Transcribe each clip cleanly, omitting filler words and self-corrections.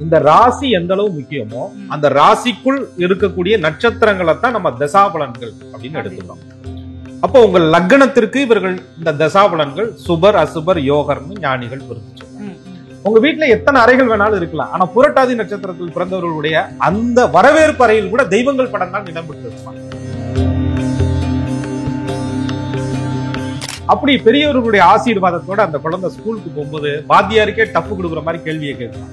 இந்த ராசி எந்த அளவு முக்கியமோ அந்த ராசிக்குள் இருக்கக்கூடிய நட்சத்திரங்களை தான் நம்ம தசாபலன்கள் அப்படின்னு எடுத்துக்கிறோம். அப்போ உங்க லக்னத்திற்கு இவர்கள் இந்த தசாபலன்கள் சுபர் அசுபர் யோகர்னு ஞானிகள் பிரிச்சு. உங்க வீட்டுல எத்தனை அறைகள் வேணாலும் இருக்கலாம், ஆனா புரட்டாதி நட்சத்திரத்தில் பிறந்தவர்களுடைய அந்த வரவேற்பு அறையில் கூட தெய்வங்கள் படங்கள் இடம்பெற்று இருப்பாங்க. அப்படி பெரியவர்களுடைய ஆசீர்வாதத்தோட அந்த குழந்தை ஸ்கூலுக்கு போகும்போது வாத்தியாருக்கே டப்பு கொடுக்குற மாதிரி கேள்வியை கேட்கலாம்.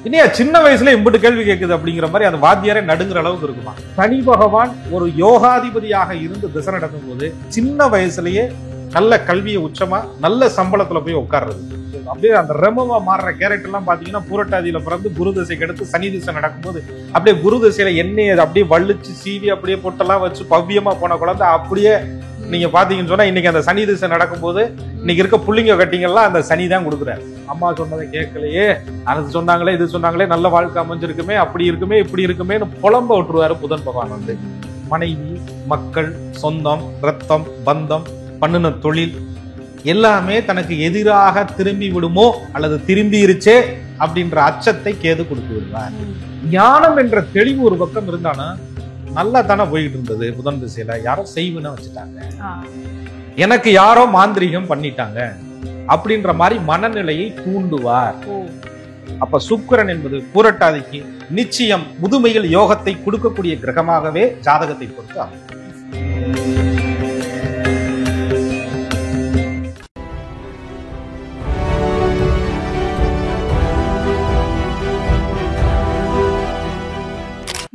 இல்லையா, சின்ன வயசுல எம்பிட்டு கேள்வி கேட்குது அப்படிங்கிற மாதிரி அந்த வாத்தியாரே நடுங்கிற அளவுக்கு இருக்குமா. சனி பகவான் ஒரு யோகாதிபதியாக இருந்து திசை நடக்கும் போது சின்ன வயசுலயே நல்ல கல்வியை உச்சமா நல்ல சம்பளத்துல போய் உட்கார்றது, அப்படியே அந்த ரெமவா மாறுற கேரக்டர் எல்லாம் பாத்தீங்கன்னா புரட்டாதியில பிறந்து குரு திசைக்கு எடுத்து சனி திசை நடக்கும்போது அப்படியே குரு திசையில எண்ணெயை அப்படியே வள்ளிச்சு சீவி அப்படியே பொட்டெல்லாம் வச்சு பவ்யமா போன குழந்தை அப்படியே நீங்க பாத்தீங்கன்னு சொன்னா இன்னைக்கு அந்த சனி திசை நடக்கும்போது இன்னைக்கு இருக்க புள்ளிங்க கட்டிங்கெல்லாம் அந்த சனி தான் கொடுக்குறாரு. அம்மா சொன்னதை கேட்கலையே, அது சொன்னாங்களே இது சொன்னாங்களே, நல்ல வாழ்க்கை அமைஞ்சிருக்குமே, அப்படி இருக்குமே இப்படி இருக்குமே புலம்ப விட்டுருவாரு புதன் பகவான் வந்து. மனைவி, மக்கள், சொந்தம், ரத்தம், பந்தம், பண்ணுன தொழில் எல்லாமே தனக்கு எதிராக திரும்பி விடுமோ அல்லது திரும்பி இருச்சே அப்படின்ற அச்சத்தை கேது கொடுத்து விடுவார். ஞானம் என்ற தெளிவு ஒரு பக்கம் இருந்தானா நல்லா தானே போயிட்டு இருந்தது. புதன் திசையில யாரோ செய்வன வச்சுட்டாங்க, எனக்கு யாரோ மாந்திரிகம் பண்ணிட்டாங்க அப்படின்ற மாதிரி மனநிலையை தூண்டுவார். அப்ப சுக்கிரன் என்பது புரட்டாதிக்கு நிச்சயம் முதுமையில் யோகத்தை கொடுக்கக்கூடிய கிரகமாகவே ஜாதகத்தை பொறுத்து ஆகும்.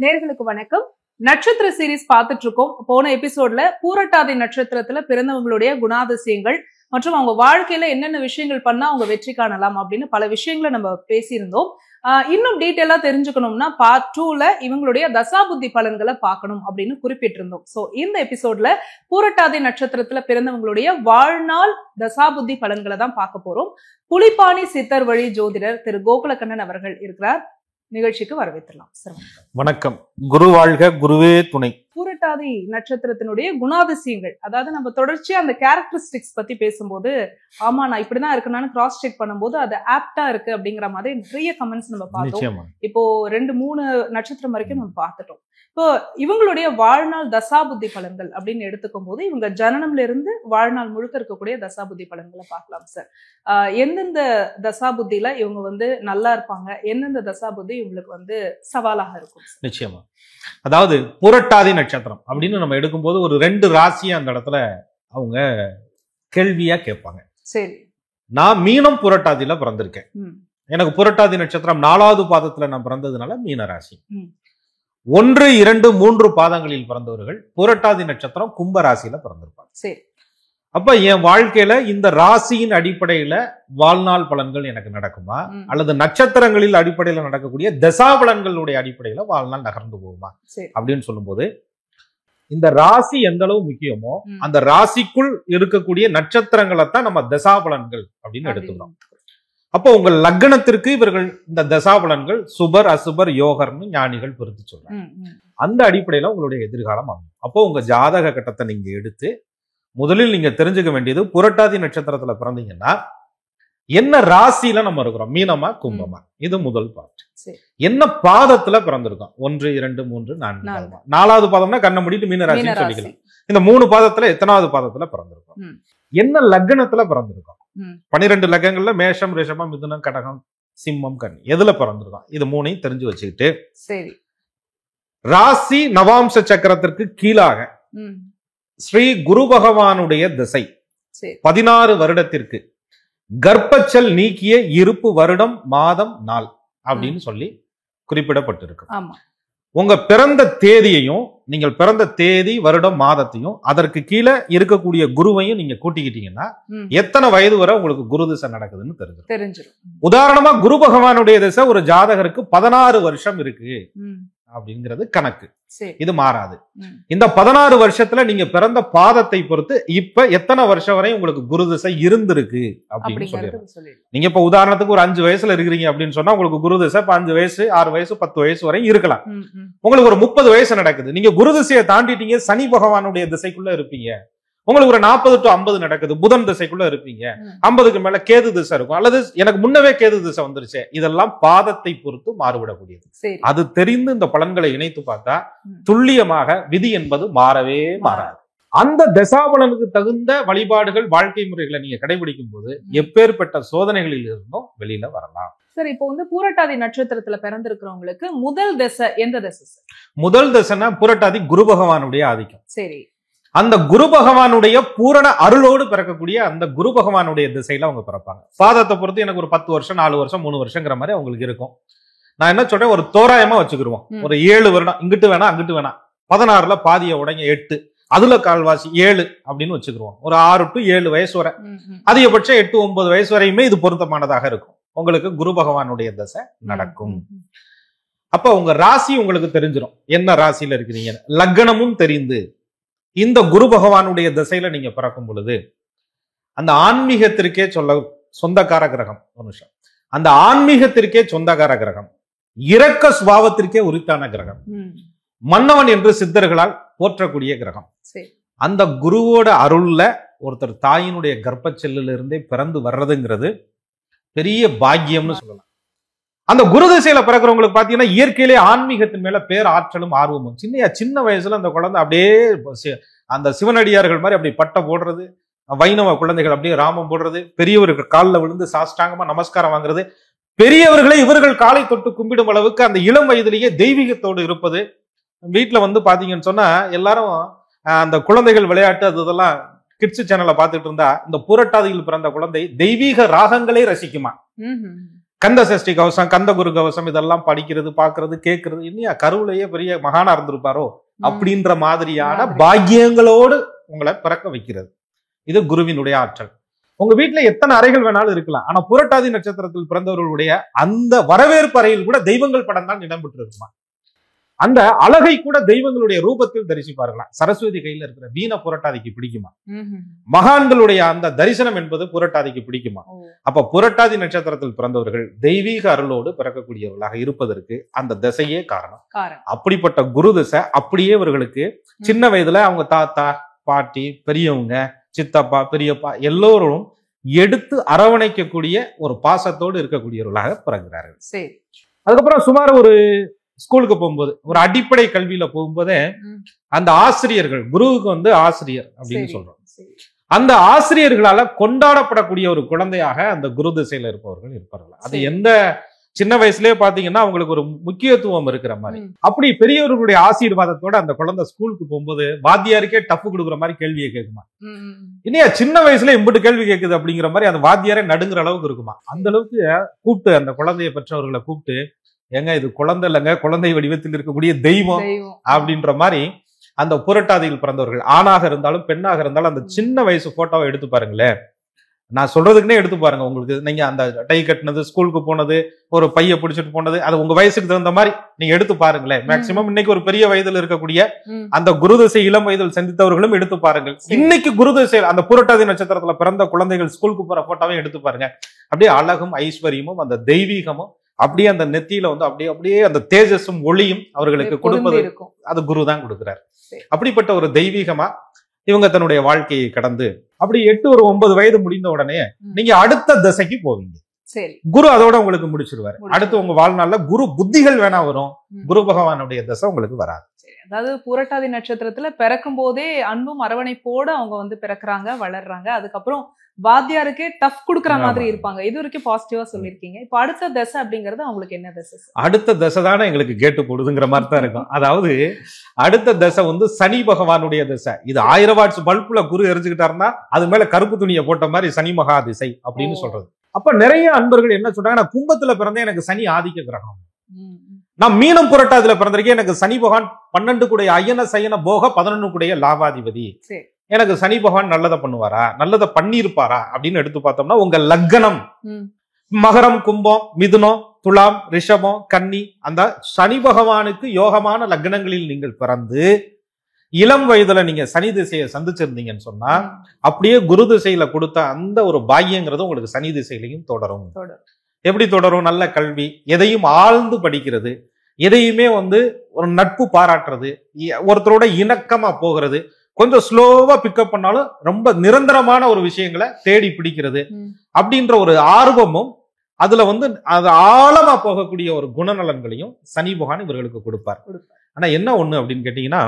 நேயர்களுக்கு வணக்கம். நட்சத்திர சீரீஸ் பார்த்துட்டு இருக்கோம். போன எபிசோட்ல பூரட்டாதி நட்சத்திரத்துல பிறந்தவங்களுடைய குணாதிசயங்கள் மற்றும் அவங்க வாழ்க்கையில என்னென்ன விஷயங்கள் பண்ணா அவங்க வெற்றி காணலாம் அப்படின்னு பல விஷயங்களை நம்ம பேசியிருந்தோம். இன்னும் டீட்டெயிலா தெரிஞ்சுக்கணும்னா பார்ட் 2ல இவங்களுடைய தசாபுத்தி பலன்களை பார்க்கணும் அப்படின்னு குறிப்பிட்டிருந்தோம். சோ இந்த எபிசோட்ல பூரட்டாதி நட்சத்திரத்துல பிறந்தவங்களுடைய வாழ்நாள் தசாபுத்தி பலன்களை தான் பார்க்க போறோம். புலிப்பாணி சித்தர் வழி ஜோதிடர் திரு கோகுலக்கண்ணன் அவர்கள் இருக்கிறார். நிகழ்ச்சிக்கு வரவேற்றலாம் சார். வணக்கம். குரு வாழ்க, குருவே துணை. பூரட்டாதி நட்சத்திரத்தினுடைய குணாதிசயங்கள், அதாவது நம்ம தொடர்ச்சியா அந்த கேரக்டரிஸ்டிக்ஸ் பத்தி பேசும்போது ஆமா நான் இப்படிதான் இருக்குன்னு கிராஸ் செக் பண்ணும்போது அது ஆப்டா இருக்கு அப்படிங்கிற மாதிரி நிறைய கமெண்ட்ஸ் நம்ம பார்த்தோம். இப்போ 2-3 நட்சத்திரம் வரைக்கும் நம்ம பார்த்துட்டோம். இப்போ இவங்களுடைய வாழ்நாள் தசாபுத்தி பலன்கள் அப்படின்னு எடுத்துக்கும் போது இவங்க ஜனனம்ல இருந்து வாழ்நாள் முழுக்க இருக்கக்கூடிய தசாபுத்தி பலன்களை பார்க்கலாம் சார். எந்தெந்த தசாபுத்தியில இவங்க வந்து நல்லா இருப்பாங்க, எந்தெந்த தசாபுத்தி இவங்களுக்கு வந்து சவாலாக இருக்கும்? நிச்சயமா. அதாவது புரட்டாதி நட்சத்திரம் அப்படின்னு நம்ம எடுக்கும்போது ஒரு 2 ராசியா அந்த இடத்துல அவங்க கேள்வியா கேட்பாங்க. சரி, நான் மீனம் புரட்டாதியில பிறந்திருக்கேன், எனக்கு புரட்டாதி நட்சத்திரம் 4வது பாதத்துல நான் பிறந்ததுனால மீன ராசி. 1, 2, 3 பாதங்களில் பிறந்தவர்கள் புரட்டாதி நட்சத்திரம் கும்ப ராசியில பிறந்திருப்பாங்க. சரி, அப்ப என் வாழ்க்கையில இந்த ராசியின் அடிப்படையில வாழ்நாள் பலன்கள் எனக்கு நடக்குமா அல்லது நட்சத்திரங்களில் அடிப்படையில நடக்கக்கூடிய தசாபலன்களுடைய அடிப்படையில வாழ்நாள் நகர்ந்து போகுமா அப்படின்னு சொல்லும்போது இந்த ராசி எந்த அளவு முக்கியமோ அந்த ராசிக்குள் இருக்கக்கூடிய நட்சத்திரங்களை தான் நம்ம தசாபலன்கள் அப்படின்னு எடுத்துக்கிறோம். அப்போ உங்க லக்னத்திற்கு இவர்கள் இந்த தசாபலன்கள் சுபர் அசுபர் யோகர்னு ஞானிகள் பிரித்து சொல்றாங்க. அந்த அடிப்படையில உங்களுடைய எதிர்காலம் அமையும். அப்போ உங்க ஜாதக கட்டத்தை நீங்க எடுத்து முதலில் நீங்க தெரிஞ்சுக்க வேண்டியது புரட்டாதி நட்சத்திரத்துல பிறந்தீங்கன்னா என்ன ராசியில நம்ம இருக்கிறோம், மீனமா கும்பமா, இது முதல் பார்ட். என்ன பாதத்துல பிறந்திருக்கோம், 1, 2, 3, 4. 4வது பாதம்னா கண்ணை மூடிட்டு மீன ராசின்னு சொல்லிக்கலாம். இந்த 3 பாதத்துல எத்தனாவது பாதத்துல பிறந்திருக்கோம், என்ன லக்னத்துல பிறந்திருக்கோம், 12 லக்னங்கள்ல மேஷம், ரிஷபம், மிதுனம், கடகம், சிம்மம், கன்னி எதுல பிறந்திருக்கோம், இது 3ஐயும் தெரிஞ்சு வச்சுக்கிட்டு சரி ராசி நவாம்ச சக்கரத்திற்கு கீழாக ஸ்ரீ குரு பகவானுடைய திசை 16 வருடத்திற்கு கர்ப்பச்சல் நீக்கிய இருப்பு வருடம் மாதம் நாள் அப்படின்னு சொல்லி குறிப்பிடப்பட்டிருக்கு. உங்க பிறந்த தேதியையும் நீங்கள் பிறந்த தேதி வருடம் மாதத்தையும் அதற்கு கீழே இருக்கக்கூடிய குருவையும் நீங்க கூட்டிக்கிட்டீங்கன்னா எத்தனை வயது வரை உங்களுக்கு குரு திசை நடக்குதுன்னு தெரிஞ்சிடும். உதாரணமா குரு பகவானுடைய திசை ஒரு ஜாதகருக்கு 16 வருஷம் இருக்கு அப்படிங்கிறது கணக்கு. இது மாறாது. இந்த 16 வருஷத்துல நீங்க பிறந்த பாதத்தை பொறுத்து இப்ப எத்தனை வருஷம் வரை உங்களுக்கு குரு திசை இருந்திருக்கு அப்படின்னு சொல்லிடுறோம். நீங்க இப்ப உதாரணத்துக்கு ஒரு 5 வயசுல இருக்கிறீங்க அப்படின்னு சொன்னா உங்களுக்கு குரு திசை 5 வயசு 6 வயசு 10 வயசு வரை இருக்கலாம். உங்களுக்கு ஒரு 30 வயசு நடக்குது, நீங்க குரு திசையை தாண்டிட்டீங்க, சனி பகவானுடைய திசைக்குள்ள இருப்பீங்க. உங்களுக்கு ஒரு 40 to 50 நடக்குது, புதன் திசைக்குள்ள இருப்பீங்க, 50க்கு மேல கேது திசை இருக்கும், அல்லது எனக்கு முன்னவே கேது திசை வந்துருச்சு. இதெல்லாம் பாதத்தை பொறுத்து மாறுபடக்கூடியது. அது தெரிந்து இந்த பலன்களை இணைத்து பார்த்தா துல்லியமாக விதி என்பது மாறவே மாறாது. அந்த தசாபலனுக்கு தகுந்த வழிபாடுகள், வாழ்க்கை முறைகளை நீங்க கடைபிடிக்கும் போது எப்பேற்பட்ட சோதனைகளில் இருந்தும் வெளியில வரலாம். சரி, இப்போ வந்து பூரட்டாதி நட்சத்திரத்துல பிறந்திருக்கிறவங்களுக்கு முதல் தசை எந்த தசை? முதல் தசைனா பூரட்டாதி குரு பகவானுடைய ஆதிக்கம். சரி, அந்த குரு பகவானுடைய பூரண அருளோடு பிறக்கக்கூடிய அந்த குரு பகவானுடைய திசையில அவங்க பிறப்பாங்க. பாதத்தை பொறுத்து எனக்கு ஒரு 10 வருஷம் 4 வருஷம் 3 வருஷங்கிற மாதிரி அவங்களுக்கு இருக்கும். நான் என்ன சொல்றேன், ஒரு தோராயமா வச்சுக்கிருவோம். ஒரு 7 வருடம் இங்கிட்டு வேணா அங்கிட்டு வேணா, 16ல பாதிய உடங்க 8, அதுல கால்வாசி 7 அப்படின்னு வச்சுக்கிருவோம். ஒரு 6 to 7 வயசு வரை, அதிகபட்சம் 8 9 வயசு வரையுமே இது பொருத்தமானதாக இருக்கும். உங்களுக்கு குரு பகவானுடைய தசை நடக்கும். அப்ப உங்க ராசி உங்களுக்கு தெரிஞ்சிடும், என்ன ராசியில இருக்கிறீங்க. லக்னமும் தெரிந்து இந்த குரு பகவானுடைய திசையில நீங்க பிறக்கும் பொழுது அந்த ஆன்மீகத்திற்கே சொந்தக்கார கிரகம். ஒரு நிமிஷம், அந்த ஆன்மீகத்திற்கே சொந்தக்கார கிரகம், இரக்க சுபாவத்திற்கே உரித்தான கிரகம், மன்னவன் என்று சித்தர்களால் போற்றக்கூடிய கிரகம். அந்த குருவோட அருள்ல ஒருத்தர் தாயினுடைய கர்ப்ப செல்லிலிருந்தே பிறந்து வர்றதுங்கிறது பெரிய பாக்கியம்னு சொல்லலாம். அந்த குரு திசையில பிறக்கிறவங்களுக்கு பாத்தீங்கன்னா இயற்கையிலே ஆன்மீகத்தின் மேல பேர் ஆற்றலும் ஆர்வமும். சின்ன வயசுல அந்த குழந்தை அப்படியே அந்த சிவனடியார்கள் மாதிரி அப்படி பட்டை போடுறது, வைணவ குழந்தைகள் அப்படியே ராமம் போடுறது, பெரியவர்கள் காலில் விழுந்து சாஷ்டாங்கமா நமஸ்காரம் வாங்குறது, பெரியவர்களை இவர்கள் காலை தொட்டு கும்பிடும் அளவுக்கு அந்த இளம் வயதிலேயே தெய்வீகத்தோடு இருப்பது. வீட்டுல வந்து பாத்தீங்கன்னு சொன்னா எல்லாரும் அந்த குழந்தைகள் விளையாட்டு அது இதெல்லாம் கிட்ஸ் சேனல்ல பாத்துட்டு இருந்தா இந்த பூரட்டாதியில் பிறந்த குழந்தை தெய்வீக ராகங்களே ரசிக்குமா. கந்த சஷ்டி கவசம், கந்த குரு கவசம் இதெல்லாம் படிக்கிறது, பாக்குறது, கேட்கறது. இன்னையா கருவிலேயே பெரிய மகானா இருந்திருப்பாரோ அப்படின்ற மாதிரியான பாக்கியங்களோடு உங்களை பிறக்க வைக்கிறது. இது குருவினுடைய ஆற்றல். உங்க வீட்டுல எத்தனை அறைகள் வேணாலும் இருக்கலாம், ஆனா புரட்டாதி நட்சத்திரத்தில் பிறந்தவர்களுடைய அந்த வரவேற்பு அறையில் கூட தெய்வங்கள் படம் தான் இடம்பெற்று இருக்குமா. அந்த அழகை கூட தெய்வங்களுடைய ரூபத்தில் தரிசிப்பார்களாம். சரஸ்வதி கையில இருக்கிற வீணை புரட்டாதிக்கு பிடிக்குமா? மகான்களுடைய அந்த தரிசனம் என்பது புரட்டாதிக்கு பிடிக்குமா? அப்ப புரட்டாதி நட்சத்திரத்தில் பிறந்தவர்கள் தெய்வீக அருளோடு பிறக்கக்கூடியவர்களாக இருப்பதற்கு அந்த திசையே காரணம். அப்படிப்பட்ட குரு திசை அப்படியே இவர்களுக்கு சின்ன வயதுல அவங்க தாத்தா பாட்டி பெரியவங்க சித்தப்பா பெரியப்பா எல்லோரும் எடுத்து அரவணைக்கக்கூடிய ஒரு பாசத்தோடு இருக்கக்கூடியவர்களாக பிறகுறார்கள். அதுக்கப்புறம் சுமார் ஒரு ஸ்கூலுக்கு போகும்போது, ஒரு அடிப்படை கல்வியில போகும்போதே அந்த ஆசிரியர்கள், குருவுக்கு வந்து ஆசிரியர் அப்படின்னு சொல்றோம், அந்த ஆசிரியர்களால கொண்டாடப்படக்கூடிய ஒரு குழந்தையாக அந்த குரு திசையில இருப்பவர்கள் இருப்பார்கள். அது எந்த சின்ன வயசுலயே பாத்தீங்கன்னா அவங்களுக்கு ஒரு முக்கியத்துவம் இருக்கிற மாதிரி. அப்படி பெரியவர்களுடைய ஆசீர்வாதத்தோட அந்த குழந்தை ஸ்கூலுக்கு போகும்போது வாத்தியாருக்கே டஃப் கொடுக்குற மாதிரி கேள்வியை கேட்குமா. இனியா சின்ன வயசுல இம்புட்டு கேள்வி கேட்குது அப்படிங்கிற மாதிரி அந்த வாத்தியாரே நடுங்கிற அளவுக்கு இருக்குமா. அந்த அளவுக்கு கூப்பிட்டு அந்த குழந்தைய பெற்றவர்களை கூப்பிட்டு, ஏங்க இது குழந்தை இல்லைங்க, குழந்தை வடிவத்தில் இருக்கக்கூடிய தெய்வம் அப்படின்ற மாதிரி அந்த புரட்டாதியில் பிறந்தவர்கள் ஆணாக இருந்தாலும் பெண்ணாக இருந்தாலும் அந்த சின்ன வயசு போட்டோவை எடுத்து பாருங்களேன். நான் சொல்றதுக்குன்னே எடுத்து பாருங்க. உங்களுக்கு நீங்க அந்த டை கட்டினது, ஸ்கூலுக்கு போனது, ஒரு பைய பிடிச்சிட்டு போனது, அது உங்க வயசுக்கு தகுந்த மாதிரி நீங்க எடுத்து பாருங்களேன். மேக்சிமம் இன்னைக்கு ஒரு பெரிய வயதில் இருக்கக்கூடிய அந்த குருதிசை இளம் வயதில் சந்தித்தவர்களும் எடுத்து பாருங்கள். இன்னைக்கு குருதிசை அந்த புரட்டாதி நட்சத்திரத்துல பிறந்த குழந்தைகள் ஸ்கூலுக்கு போற போட்டோவையும் எடுத்து பாருங்க. அப்படியே அழகும் ஐஸ்வர்யமும் அந்த தெய்வீகமும் அப்படியே அந்த நெத்தியில வந்து அப்படியே அப்படியே அந்த தேஜஸும் ஒளியும் அவர்களுக்கு கொடுப்பது அது குரு தான் கொடுக்கிறார். அப்படிப்பட்ட ஒரு தெய்வீகமா இவங்க தன்னுடைய வாழ்க்கையை கடந்து அப்படி 8 ஒரு 9 வயது முடிந்த உடனே நீங்க அடுத்த திசைக்கு போவீங்க. குரு அதோட உங்களுக்கு முடிச்சிருவாரு. அடுத்து உங்க வாழ்நாள்ல குரு புத்திகள் வேணா வரும், குரு பகவானுடைய திசை உங்களுக்கு வராது. அதாவது புரட்டாதி நட்சத்திரத்துல பிறக்கும் போதே அன்பும் அரவணைப்போட அவங்க வந்து பிறக்குறாங்க, வளர்றாங்க. அதுக்கப்புறம் வாத்தியாருக்கே டஃப் கொடுக்குற மாதிரி இருப்பாங்க. இது வரைக்கும் பாசிட்டிவா சொல்லியிருக்கீங்க. இப்ப அடுத்த தசை அப்படிங்கறது அவங்களுக்கு என்ன தசை? அடுத்த தசை தானே எங்களுக்கு கேட்டு போடுதுங்கிற மாதிரி தான் இருக்கும். அதாவது அடுத்த தசை வந்து சனி பகவானுடைய தசை. இது 1000 வாட்ஸ் பல்புல குரு எரிஞ்சுக்கிட்டாருன்னா அது மேல கருப்பு துணியை போட்ட மாதிரி சனி மகா திசை அப்படின்னு சொல்றது. அப்ப நிறைய அன்பர்கள் என்ன சொல்றாங்க, நான் கும்பத்துல பிறந்தேன், எனக்கு சனி ஆதிக்க கிரகம். நான் மீனம் புரட்டாதில பிறந்திருக்கேன், எனக்கு சனி பகவான் 12 கூடைய அயன சயன போக 11 கூடைய லாபாதிபதி, எனக்கு சனி பகவான் நல்லதை பண்ணுவாரா, நல்லதை பண்ணியிருப்பாரா அப்படின்னு எடுத்து பார்த்தோம்னா உங்க லக்னம் மகரம், கும்பம், மிதுனம், துலாம், ரிஷபம், கன்னி, அந்த சனி பகவானுக்கு யோகமான லக்னங்களில் நீங்கள் பிறந்து இளம் வயதுல நீங்க சனி திசையை சந்திச்சிருந்தீங்கன்னு சொன்னா அப்படியே குரு திசையில கொடுத்த அந்த ஒரு பாக்கியங்கிறது உங்களுக்கு சனி திசையிலையும் தொடரும். எப்படி தொடரும்? நல்ல கல்வி, எதையும் ஆழ்ந்து படிக்கிறது, எதையுமே வந்து ஒரு நட்பு பாராட்டுறது, ஒருத்தரோட இணக்கமா போகிறது, கொஞ்சம் ஸ்லோவா பிக்கப் பண்ணாலும் ரொம்ப நிரந்தரமான ஒரு விஷயங்களை தேடி பிடிக்கிறது அப்படின்ற ஒரு ஆர்வமும் அதுல வந்து அது ஆழமா போகக்கூடிய ஒரு குணநலன்களையும் சனி பகவான் இவர்களுக்கு கொடுப்பார். ஆனா என்ன ஒண்ணு அப்படின்னு கேட்டீங்கன்னா,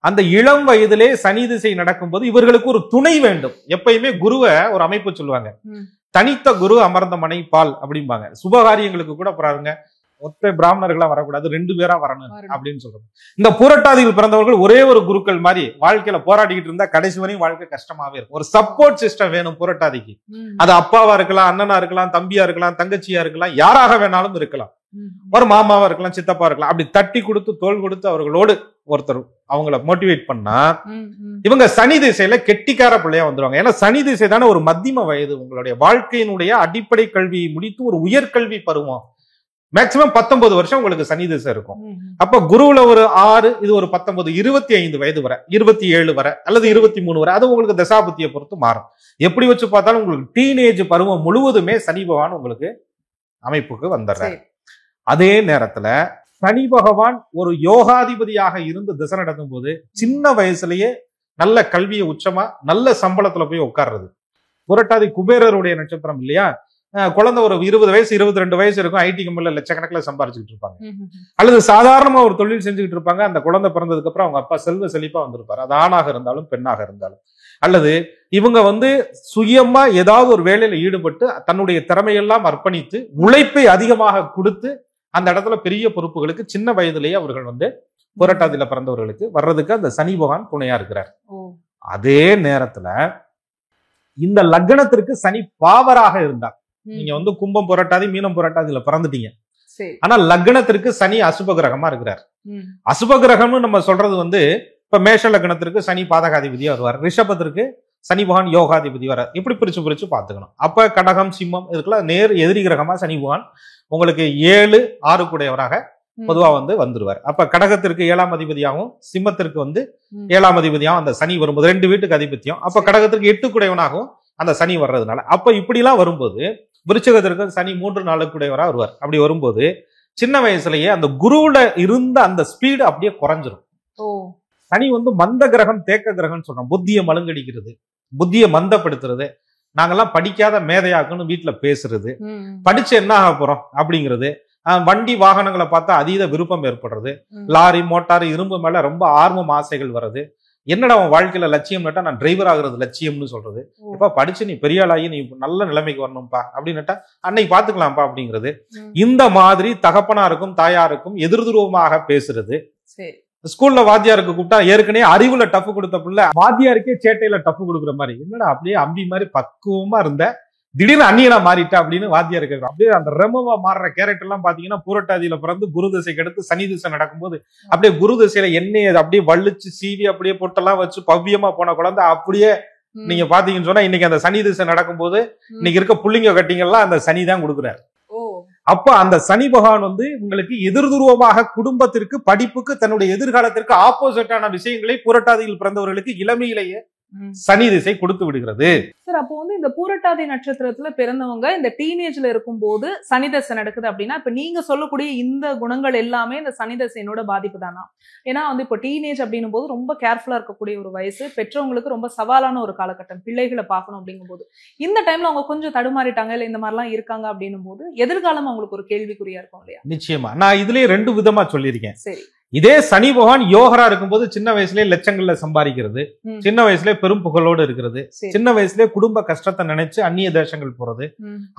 அந்த இளம் வயதிலே சனி திசை நடக்கும்போது இவர்களுக்கு ஒரு துணை வேண்டும். எப்பயுமே குருவை ஒரு அமைப்பு சொல்லுவாங்க, தனித்த குரு அமர்ந்த மனை பால் அப்படிம்பாங்க. சுபகாரியங்களுக்கு கூட பாருங்க, ஒத்த பிராமணர்களா வரக்கூடாது, 2 பேரா வரணும் அப்படின்னு சொல்றது. இந்த பூரட்டாதியில் பிறந்தவர்கள் ஒரே ஒரு குருக்கள் மாதிரி வாழ்க்கையில போராடிக்கிட்டு இருந்தா கடைசி வரையும் வாழ்க்கை கஷ்டமாவே இருக்கும். ஒரு சப்போர்ட் சிஸ்டம் வேணும் பூரட்டாதிக்கு. அது அப்பாவா இருக்கலாம், அண்ணனா இருக்கலாம், தம்பியா இருக்கலாம், தங்கச்சியா இருக்கலாம், யாராக வேணாலும் இருக்கலாம், ஒரு மாமாவா இருக்கலாம், சித்தப்பா இருக்கலாம். அப்படி தட்டி கொடுத்து தோள் கொடுத்து அவர்களோடு ஒருத்தர் அவங்கள மோட்டிவேட் பண்ணா இவங்க சனி திசையில கெட்டிக்கார பிள்ளையா வந்துருவாங்க. ஏன்னா சனி திசை தானே ஒரு மத்தியம வயது. உங்களுடைய வாழ்க்கையினுடைய அடிப்படை கல்வியை முடித்து ஒரு உயர்கல்வி பருவம். மேக்சிமம் 19 வருஷம் உங்களுக்கு சனி திசை இருக்கும். அப்ப குருவுல ஒரு 6, இது ஒரு 19, 25 வயது வரை, 27 வரை அல்லது 23 வரை, அது உங்களுக்கு தசாபுத்தியை பொறுத்து மாறும். எப்படி வச்சு பார்த்தாலும் உங்களுக்கு டீனேஜ் பருவம் முழுவதுமே சனி பகவான் உங்களுக்கு அமைப்புக்கு வந்துடுறாரு. அதே நேரத்துல சனி பகவான் ஒரு யோகாதிபதியாக இருந்து திசை நடக்கும் போது சின்ன வயசுலயே நல்ல கல்வியை உச்சமா நல்ல சம்பளத்துல போய் உட்கார்றது. புரட்டாதி குபேரருடைய நட்சத்திரம் இல்லையா? குழந்தை ஒரு 20 வயசு 22 வயசு இருக்கும், ஐடி கம்பெனில லட்சக்கணக்கில் சம்பாரிச்சுட்டு இருப்பாங்க. அல்லது சாதாரணமா ஒரு தொழில் செஞ்சுக்கிட்டு இருப்பாங்க. அந்த குழந்தை பிறந்ததுக்கு அப்புறம் அவங்க அப்பா செல்வ செழிப்பா வந்திருப்பாரு. அது ஆணாக இருந்தாலும் பெண்ணாக இருந்தாலும். அல்லது இவங்க வந்து சுயமா ஏதாவது ஒரு வேலையில ஈடுபட்டு தன்னுடைய திறமையெல்லாம் அர்ப்பணித்து உழைப்பை அதிகமாக கொடுத்து அந்த இடத்துல பெரிய பொறுப்புகளுக்கு சின்ன வயதிலேயே அவர்கள் வந்து புரட்டாதியில பிறந்தவர்களுக்கு வர்றதுக்கு அந்த சனி பகவான் துணையா இருக்கிறார். அதே நேரத்துல இந்த லக்னத்திற்கு சனி பாவராக இருந்தார். நீங்க வந்து கும்பம் புரட்டாதி மீனம் புரட்டாதியில பிறந்துட்டீங்க, ஆனா லக்னத்திற்கு சனி அசுப கிரகமா இருக்கிறார். அசுப கிரகம்னு நம்ம சொல்றது வந்து இப்ப மேஷ லக்னத்திற்கு சனி பாதகாதிபதியா வருவார், ரிஷபத்திற்கு சனி பகவான் யோகாதிபதி வர, இப்படி பிரிச்சு பிரிச்சு பாத்துக்கணும். அப்ப கடகம் சிம்மம் இதுக்கெல்லாம் நேர் எதிரி கிரகமா சனி பகவான் உங்களுக்கு 7, 6 கூடையவராக பொதுவா வந்து வந்துருவார். அப்ப கடகத்திற்கு 7ஆம் அதிபதியாகவும் சிம்மத்திற்கு வந்து 7ஆம் அதிபதியாகவும் அந்த சனி வரும்போது 2 வீட்டுக்கு அதிபத்தியம். அப்ப கடகத்திற்கு 8 கூடையவனாகவும் அந்த சனி வர்றதுனால அப்ப இப்படி எல்லாம் வரும்போது விருச்சிகத்திற்கு சனி 3, 4 கூடையவரா வருவார். அப்படி வரும்போது சின்ன வயசுலயே அந்த குருவுல இருந்த அந்த ஸ்பீடு அப்படியே குறைஞ்சிரும். சனி வந்து மந்த கிரகம், தேக்க கிரகம்னு சொல்றோம். புத்தியை மழுங்கடிக்கிறது, புத்தியை மந்தப்படுத்துறது, நாங்கெல்லாம் படிக்காத மேதையாக்குன்னு வீட்டுல பேசுறது, படிச்சு என்ன ஆக போறோம் அப்படிங்கிறது, வண்டி வாகனங்களை பார்த்தா அதீத விருப்பம் ஏற்படுறது, லாரி மோட்டார் இரும்பு மேல ரொம்ப ஆர்வம் ஆசைகள் வர்றது, என்னடா அவன் வாழ்க்கையில லட்சியம் நட்டா நான் டிரைவர் ஆகுறது லட்சியம்னு சொல்றது, இப்ப படிச்சு நீ பெரிய ஆளாகி நீ நல்ல நிலைமைக்கு வரணும்பா அப்படின்னுட்டா அன்னைக்கு பாத்துக்கலாம்ப்பா அப்படிங்கிறது. இந்த மாதிரி தகப்பனாருக்கும் தாயாருக்கும் எதிர்துருவமாக பேசுறது. ஸ்கூல்ல வாத்தியாருக்கு கூப்பிட்டா ஏற்கனவே அறிவுல டஃப் கொடுத்த பிள்ளை வாத்தியாருக்கே சேட்டையில டஃப் கொடுக்குற மாதிரி, என்னடா அப்படியே அம்பி மாதிரி பக்குவமா இருந்த திடீர்னு அந்நியனா மாறிட்டா அப்படின்னு வாத்தியார் கேட்கும். அப்படியே அந்த ரெமவா மாறுற கேரக்டர் எல்லாம் பாத்தீங்கன்னா பூரட்டாதியில பிறந்து குரு திசைக்கு அடுத்து சனி திசை நடக்கும்போது அப்படியே குரு திசையில எண்ணெயை அப்படியே வலிச்சு சீவி அப்படியே பொட்டெல்லாம் வச்சு பவ்யமா போன குழந்தை அப்படியே நீங்க பாத்தீங்கன்னு சொன்னா இன்னைக்கு அந்த சனி திசை நடக்கும்போது இன்னைக்கு இருக்க புள்ளிங்க கட்டிங்கெல்லாம் அந்த சனி தான் கொடுக்குறாரு. அப்ப அந்த சனி பகவான் வந்து உங்களுக்கு எதிர்துருவமாக குடும்பத்திற்கு, படிப்புக்கு, தன்னுடைய எதிர்காலத்திற்கு ஆப்போசிட்டான விஷயங்களை புரட்டாதியில் பிறந்தவர்களுக்கு இளமையிலேயே சனி திசை கொடுத்து விடுகிறது. சார், அப்போ வந்து இந்த பூரட்டாதி நட்சத்திரத்துல பிறந்தவங்க இந்த டீனேஜ்ல இருக்கும் போது சனி தசை நடக்குது அப்படின்னா இப்ப நீங்க சொல்லக்கூடிய இந்த குணங்கள் எல்லாமே இந்த சனி தசையினோட பாதிப்பு தானா? ஏன்னா வந்து இப்போ டீனேஜ் அப்படின்னும் போது ரொம்ப கேர்ஃபுல்லா இருக்கக்கூடிய ஒரு வயசு, பெற்றவங்களுக்கு ரொம்ப சவாலான ஒரு காலகட்டம், பிள்ளைகளை பார்க்கணும் அப்படிங்கும் போது இந்த டைம்ல அவங்க கொஞ்சம் தடுமாறிட்டாங்க இல்ல இந்த மாதிரிலாம் இருக்காங்க அப்படின்னும் போது எதிர்காலம் அவங்களுக்கு ஒரு கேள்விக்குறியா இருக்கும் இல்லையா? நிச்சயமா. நான் இதுலயே 2 விதமா சொல்லியிருக்கேன். சரி. இதே சனி பகவான் யோகரா இருக்கும்போது சின்ன வயசுலயே லட்சங்கள்ல சம்பாதிக்கிறது, சின்ன வயசுலயே பெரும் புகழோடு இருக்கிறது, சின்ன வயசுலயே குடும்ப கஷ்டத்தை நினைச்சு அந்நிய தேசங்கள் போறது,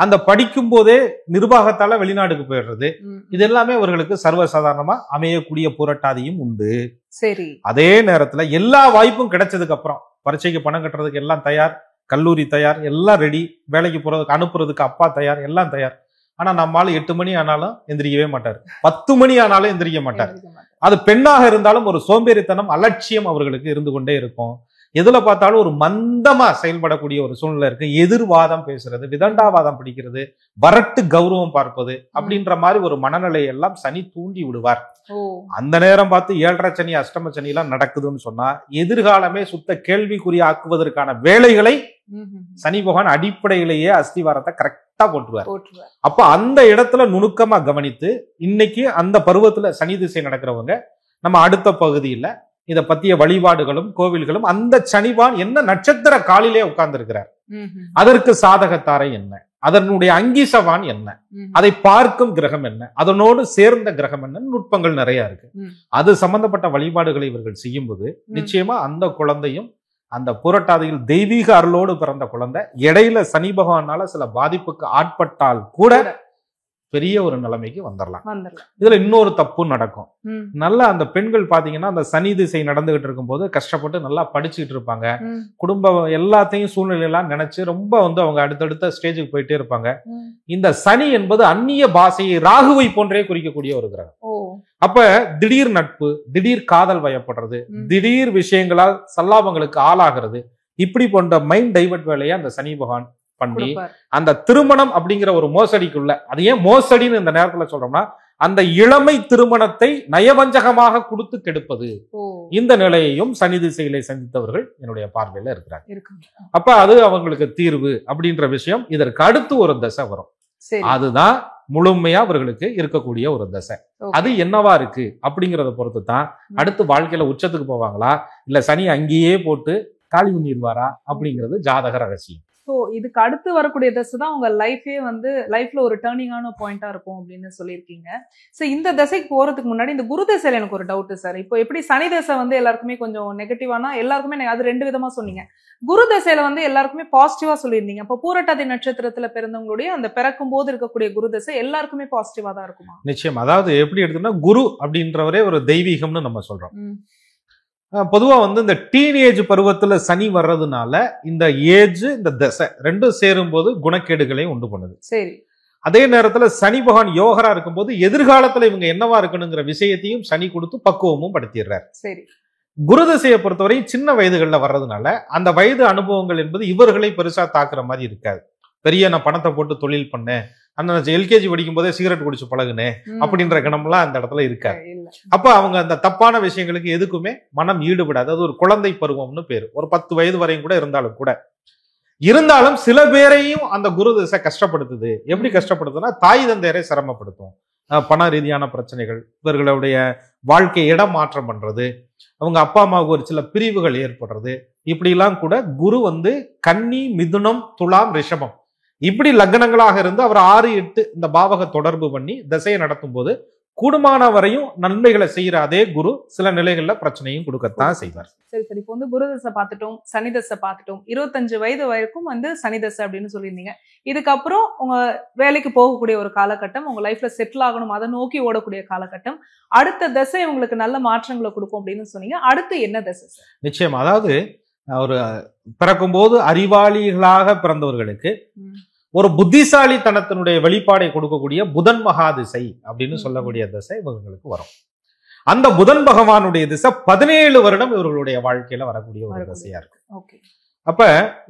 அந்த படிக்கும் போதே நிர்வாகத்தால வெளிநாடுக்கு போயிடுறது, இது எல்லாமே அவர்களுக்கு சர்வசாதாரணமா அமையக்கூடிய புரட்டாதியும் உண்டு. சரி. அதே நேரத்துல எல்லா வாய்ப்பும் கிடைச்சதுக்கு அப்புறம் பரீட்சைக்கு பணம் கட்டுறதுக்கு எல்லாம் தயார், கல்லூரி தயார், எல்லாம் ரெடி, வேலைக்கு போறதுக்கு அனுப்புறதுக்கு அப்பா தயார், எல்லாம் தயார். ஆனா நம்மால 8 மணி ஆனாலும் எந்திரிக்கவே மாட்டார், 10 மணி ஆனாலும் எந்திரிக்க மாட்டார். அது பெண்ணாக இருந்தாலும் ஒரு சோம்பேறித்தனம், அலட்சியம் அவர்களுக்கு இருந்து கொண்டே இருக்கும். எதுல பார்த்தாலும் ஒரு மந்தமா செயல்படக்கூடிய ஒரு சூழ்நிலை இருக்கு. எதிர்வாதம் பேசுறது, விதண்டாவாதம் பிடிக்கிறது, வரட்டு கௌரவம் பார்ப்பது அப்படின்ற மாதிரி ஒரு மனநிலை எல்லாம் சனி தூண்டி விடுவார். அந்த நேரம் பார்த்து 7.5 சனி, அஷ்டம சனி எல்லாம் நடக்குதுன்னு சொன்னா எதிர்காலமே சுத்த கேள்விக்குறி ஆக்குவதற்கான வேலைகளை சனி பகவான் அடிப்படையிலேயே அஸ்திவாரத்தை கரெக்டா போட்டுருவார். அப்ப அந்த இடத்துல நுணுக்கமா கவனித்து இன்னைக்கு அந்த பருவத்துல சனி திசை நடக்கிறவங்க நம்ம அடுத்த பகுதியில இதை பத்திய வழிபாடுகளும் கோவில்களும், அந்த சனிவான் என்ன நட்சத்திர காலிலே உட்கார்ந்து இருக்கிறார், அதற்கு சாதகத்தாரை என்ன, அதனுடைய அங்கீசவான் என்ன, அதை பார்க்கும் கிரகம் என்ன, அதனோடு சேர்ந்த கிரகம் என்ன, நுட்பங்கள் நிறைய இருக்கு. அது சம்பந்தப்பட்ட வழிபாடுகளை இவர்கள் செய்யும்போது நிச்சயமா அந்த குழந்தையும் அந்த புரட்டாதியில் தெய்வீக அருளோடு பிறந்த குழந்தை இடையில சனி பகவானால சில பாதிப்புக்கு ஆட்பட்டால் கூட பெரிய ஒரு நிலைமைக்கு வந்துடலாம். இதுல இன்னொரு தப்பு நடக்கும். நல்லா அந்த பெண்கள் பாத்தீங்கன்னா அந்த சனி திசை நடந்துகிட்டு இருக்கும் போது கஷ்டப்பட்டு நல்லா படிச்சுக்கிட்டு இருப்பாங்க. குடும்பம் எல்லாத்தையும் சூழ்நிலையெல்லாம் நினைச்சு ரொம்ப அவங்க அடுத்தடுத்த ஸ்டேஜுக்கு போயிட்டே இருப்பாங்க. இந்த சனி என்பது அந்நிய பாஷையை ராகுவை போன்றே குறிக்கக்கூடிய ஒரு கிரகம். அப்ப திடீர் நட்பு, திடீர் காதல் வயப்படுறது, திடீர் விஷயங்களால் சல்லாபங்களுக்கு ஆளாகிறது, இப்படி போன்ற மைண்ட் டைவர்ட் வேலையை அந்த சனி பகவான் பண்ணி அந்த திருமணம் அப்படிங்கிற ஒரு மோசடிக்குள்ள, அது ஏன் மோசடின்னு இந்த நேரத்துல சொல்றோம்னா, அந்த இளமை திருமணத்தை நயவஞ்சகமாக கொடுத்து கெடுப்பது, இந்த நிலையையும் சனி திசையிலே சந்தித்தவர்கள் என்னுடைய பார்வையில இருக்கிறாங்க. அப்ப அது அவங்களுக்கு தீர்வு அப்படின்ற விஷயம். இதற்கு அடுத்து ஒரு தசை வரும், அதுதான் முழுமையா அவர்களுக்கு இருக்கக்கூடிய ஒரு தசை. அது என்னவா இருக்கு அப்படிங்கறத பொறுத்து தான் அடுத்து வாழ்க்கையில உச்சத்துக்கு போவாங்களா, இல்ல சனி அங்கேயே போட்டு காலி பண்ணிடுவாரா அப்படிங்கிறது ஜாதக ரகசியம். ஸோ இதுக்கு அடுத்து வரக்கூடிய தசை தான் உங்க லைஃப்ல ஒரு டேர்னிங்கான பாயிண்டா இருக்கும் அப்படின்னு சொல்லியிருக்கீங்க. ஸோ இந்த தசைக்கு போறதுக்கு முன்னாடி இந்த குரு தசையில எனக்கு ஒரு டவுட் சார். இப்போ எப்படி சனி தசை எல்லாருக்குமே கொஞ்சம் நெகட்டிவானா, எல்லாருக்குமே அது ரெண்டு விதமா சொன்னீங்க. குரு தசையில எல்லாருக்குமே பாசிட்டிவா சொல்லியிருந்தீங்க. அப்போ பூரட்டாதி நட்சத்திரத்துல பிறந்தவங்களுடைய அந்த பிறக்கும் போது இருக்கக்கூடிய குரு தசை எல்லாருக்குமே பாசிட்டிவா தான் இருக்குமா? நிச்சயம். அதாவது எப்படி எடுத்தோம்னா, குரு அப்படின்றவரே ஒரு தெய்வீகம்னு நம்ம சொல்றோம். பொதுவா இந்த டீனேஜ் பருவத்துல சனி வர்றதுனால இந்த ஏஜ், இந்த தசை ரெண்டும் சேரும் போது குணக்கேடுகளை உண்டு பண்ணுது. சரி. அதே நேரத்துல சனி பகவான் யோகரா இருக்கும்போது எதிர்காலத்துல இவங்க என்னவா இருக்கணுங்கிற விஷயத்தையும் சனி கொடுத்து பக்குவமும் படுத்திடுறாரு. சரி. குரு தசையை பொறுத்தவரை சின்ன வயதுகள்ல வர்றதுனால அந்த வயது அனுபவங்கள் என்பது இவர்களை பெருசா தாக்குற மாதிரி இருக்காது. பெரிய நான் பணத்தை போட்டு தொழில் பண்ணேன், அந்த எல்கேஜி படிக்கும் போதே சிகரெட் குடிச்சு பழகுனேன் அப்படின்ற கணம்லாம் அந்த இடத்துல இருக்காது. அப்ப அவங்க அந்த தப்பான விஷயங்களுக்கு எதுக்குமே மனம் ஈடுபடாது. அது ஒரு குழந்தை பருவம்னு பேரு. ஒரு 10 வயது வரையும் கூட இருந்தாலும் சில பேரையும் அந்த குரு தசை கஷ்டப்படுத்துது. எப்படி கஷ்டப்படுத்துதுன்னா, தாய் தந்தையரை சிரமப்படுத்தும். பண ரீதியான பிரச்சனைகள், இவர்களுடைய வாழ்க்கை இடம் மாற்றம் பண்றது, அவங்க அப்பா அம்மாவுக்கு ஒரு சில பிரிவுகள் ஏற்படுறது, இப்படி எல்லாம் கூட குரு கன்னி, மிதுனம், துலாம், ரிஷபம் இப்படி லக்னங்களாக இருந்து அவர் 6, 8 இந்த பாவக தொடர்பு பண்ணி தசையை நடத்தும் போது கூடுமான வரையும் நன்மைகளை செய்யற அதே குரு சில நிலைகள்ல பிரச்சனையும் கொடுக்கத்தான் செய்வார். சரி சரி. இப்போ குரு தசை பார்த்துட்டோம், சனி தசை பார்த்துட்டோம். 25 வயது வரைக்கும் சனி தசை அப்படின்னு சொல்லியிருந்தீங்க. இதுக்கப்புறம் உங்க வேலைக்கு போகக்கூடிய ஒரு காலகட்டம், உங்க லைஃப்ல செட்டில் ஆகணும், அதை நோக்கி ஓடக்கூடிய காலகட்டம். அடுத்த தசை உங்களுக்கு நல்ல மாற்றங்களை கொடுக்கும் அப்படின்னு சொன்னீங்க. அடுத்து என்ன தசை சார்? நிச்சயம். அதாவது ஒரு பிறக்கும் போது அறிவாளிகளாக பிறந்தவர்களுக்கு ஒரு புத்திசாலித்தனத்தினுடைய வெளிப்பாடை கொடுக்கக்கூடிய புதன் மகாதிசை அப்படின்னு சொல்லக்கூடிய திசை இவங்களுக்கு வரும். அந்த புதன் பகவானுடைய திசை 17 வருடம் இவர்களுடைய வாழ்க்கையில வரக்கூடிய ஒரு திசையா இருக்கு. அப்ப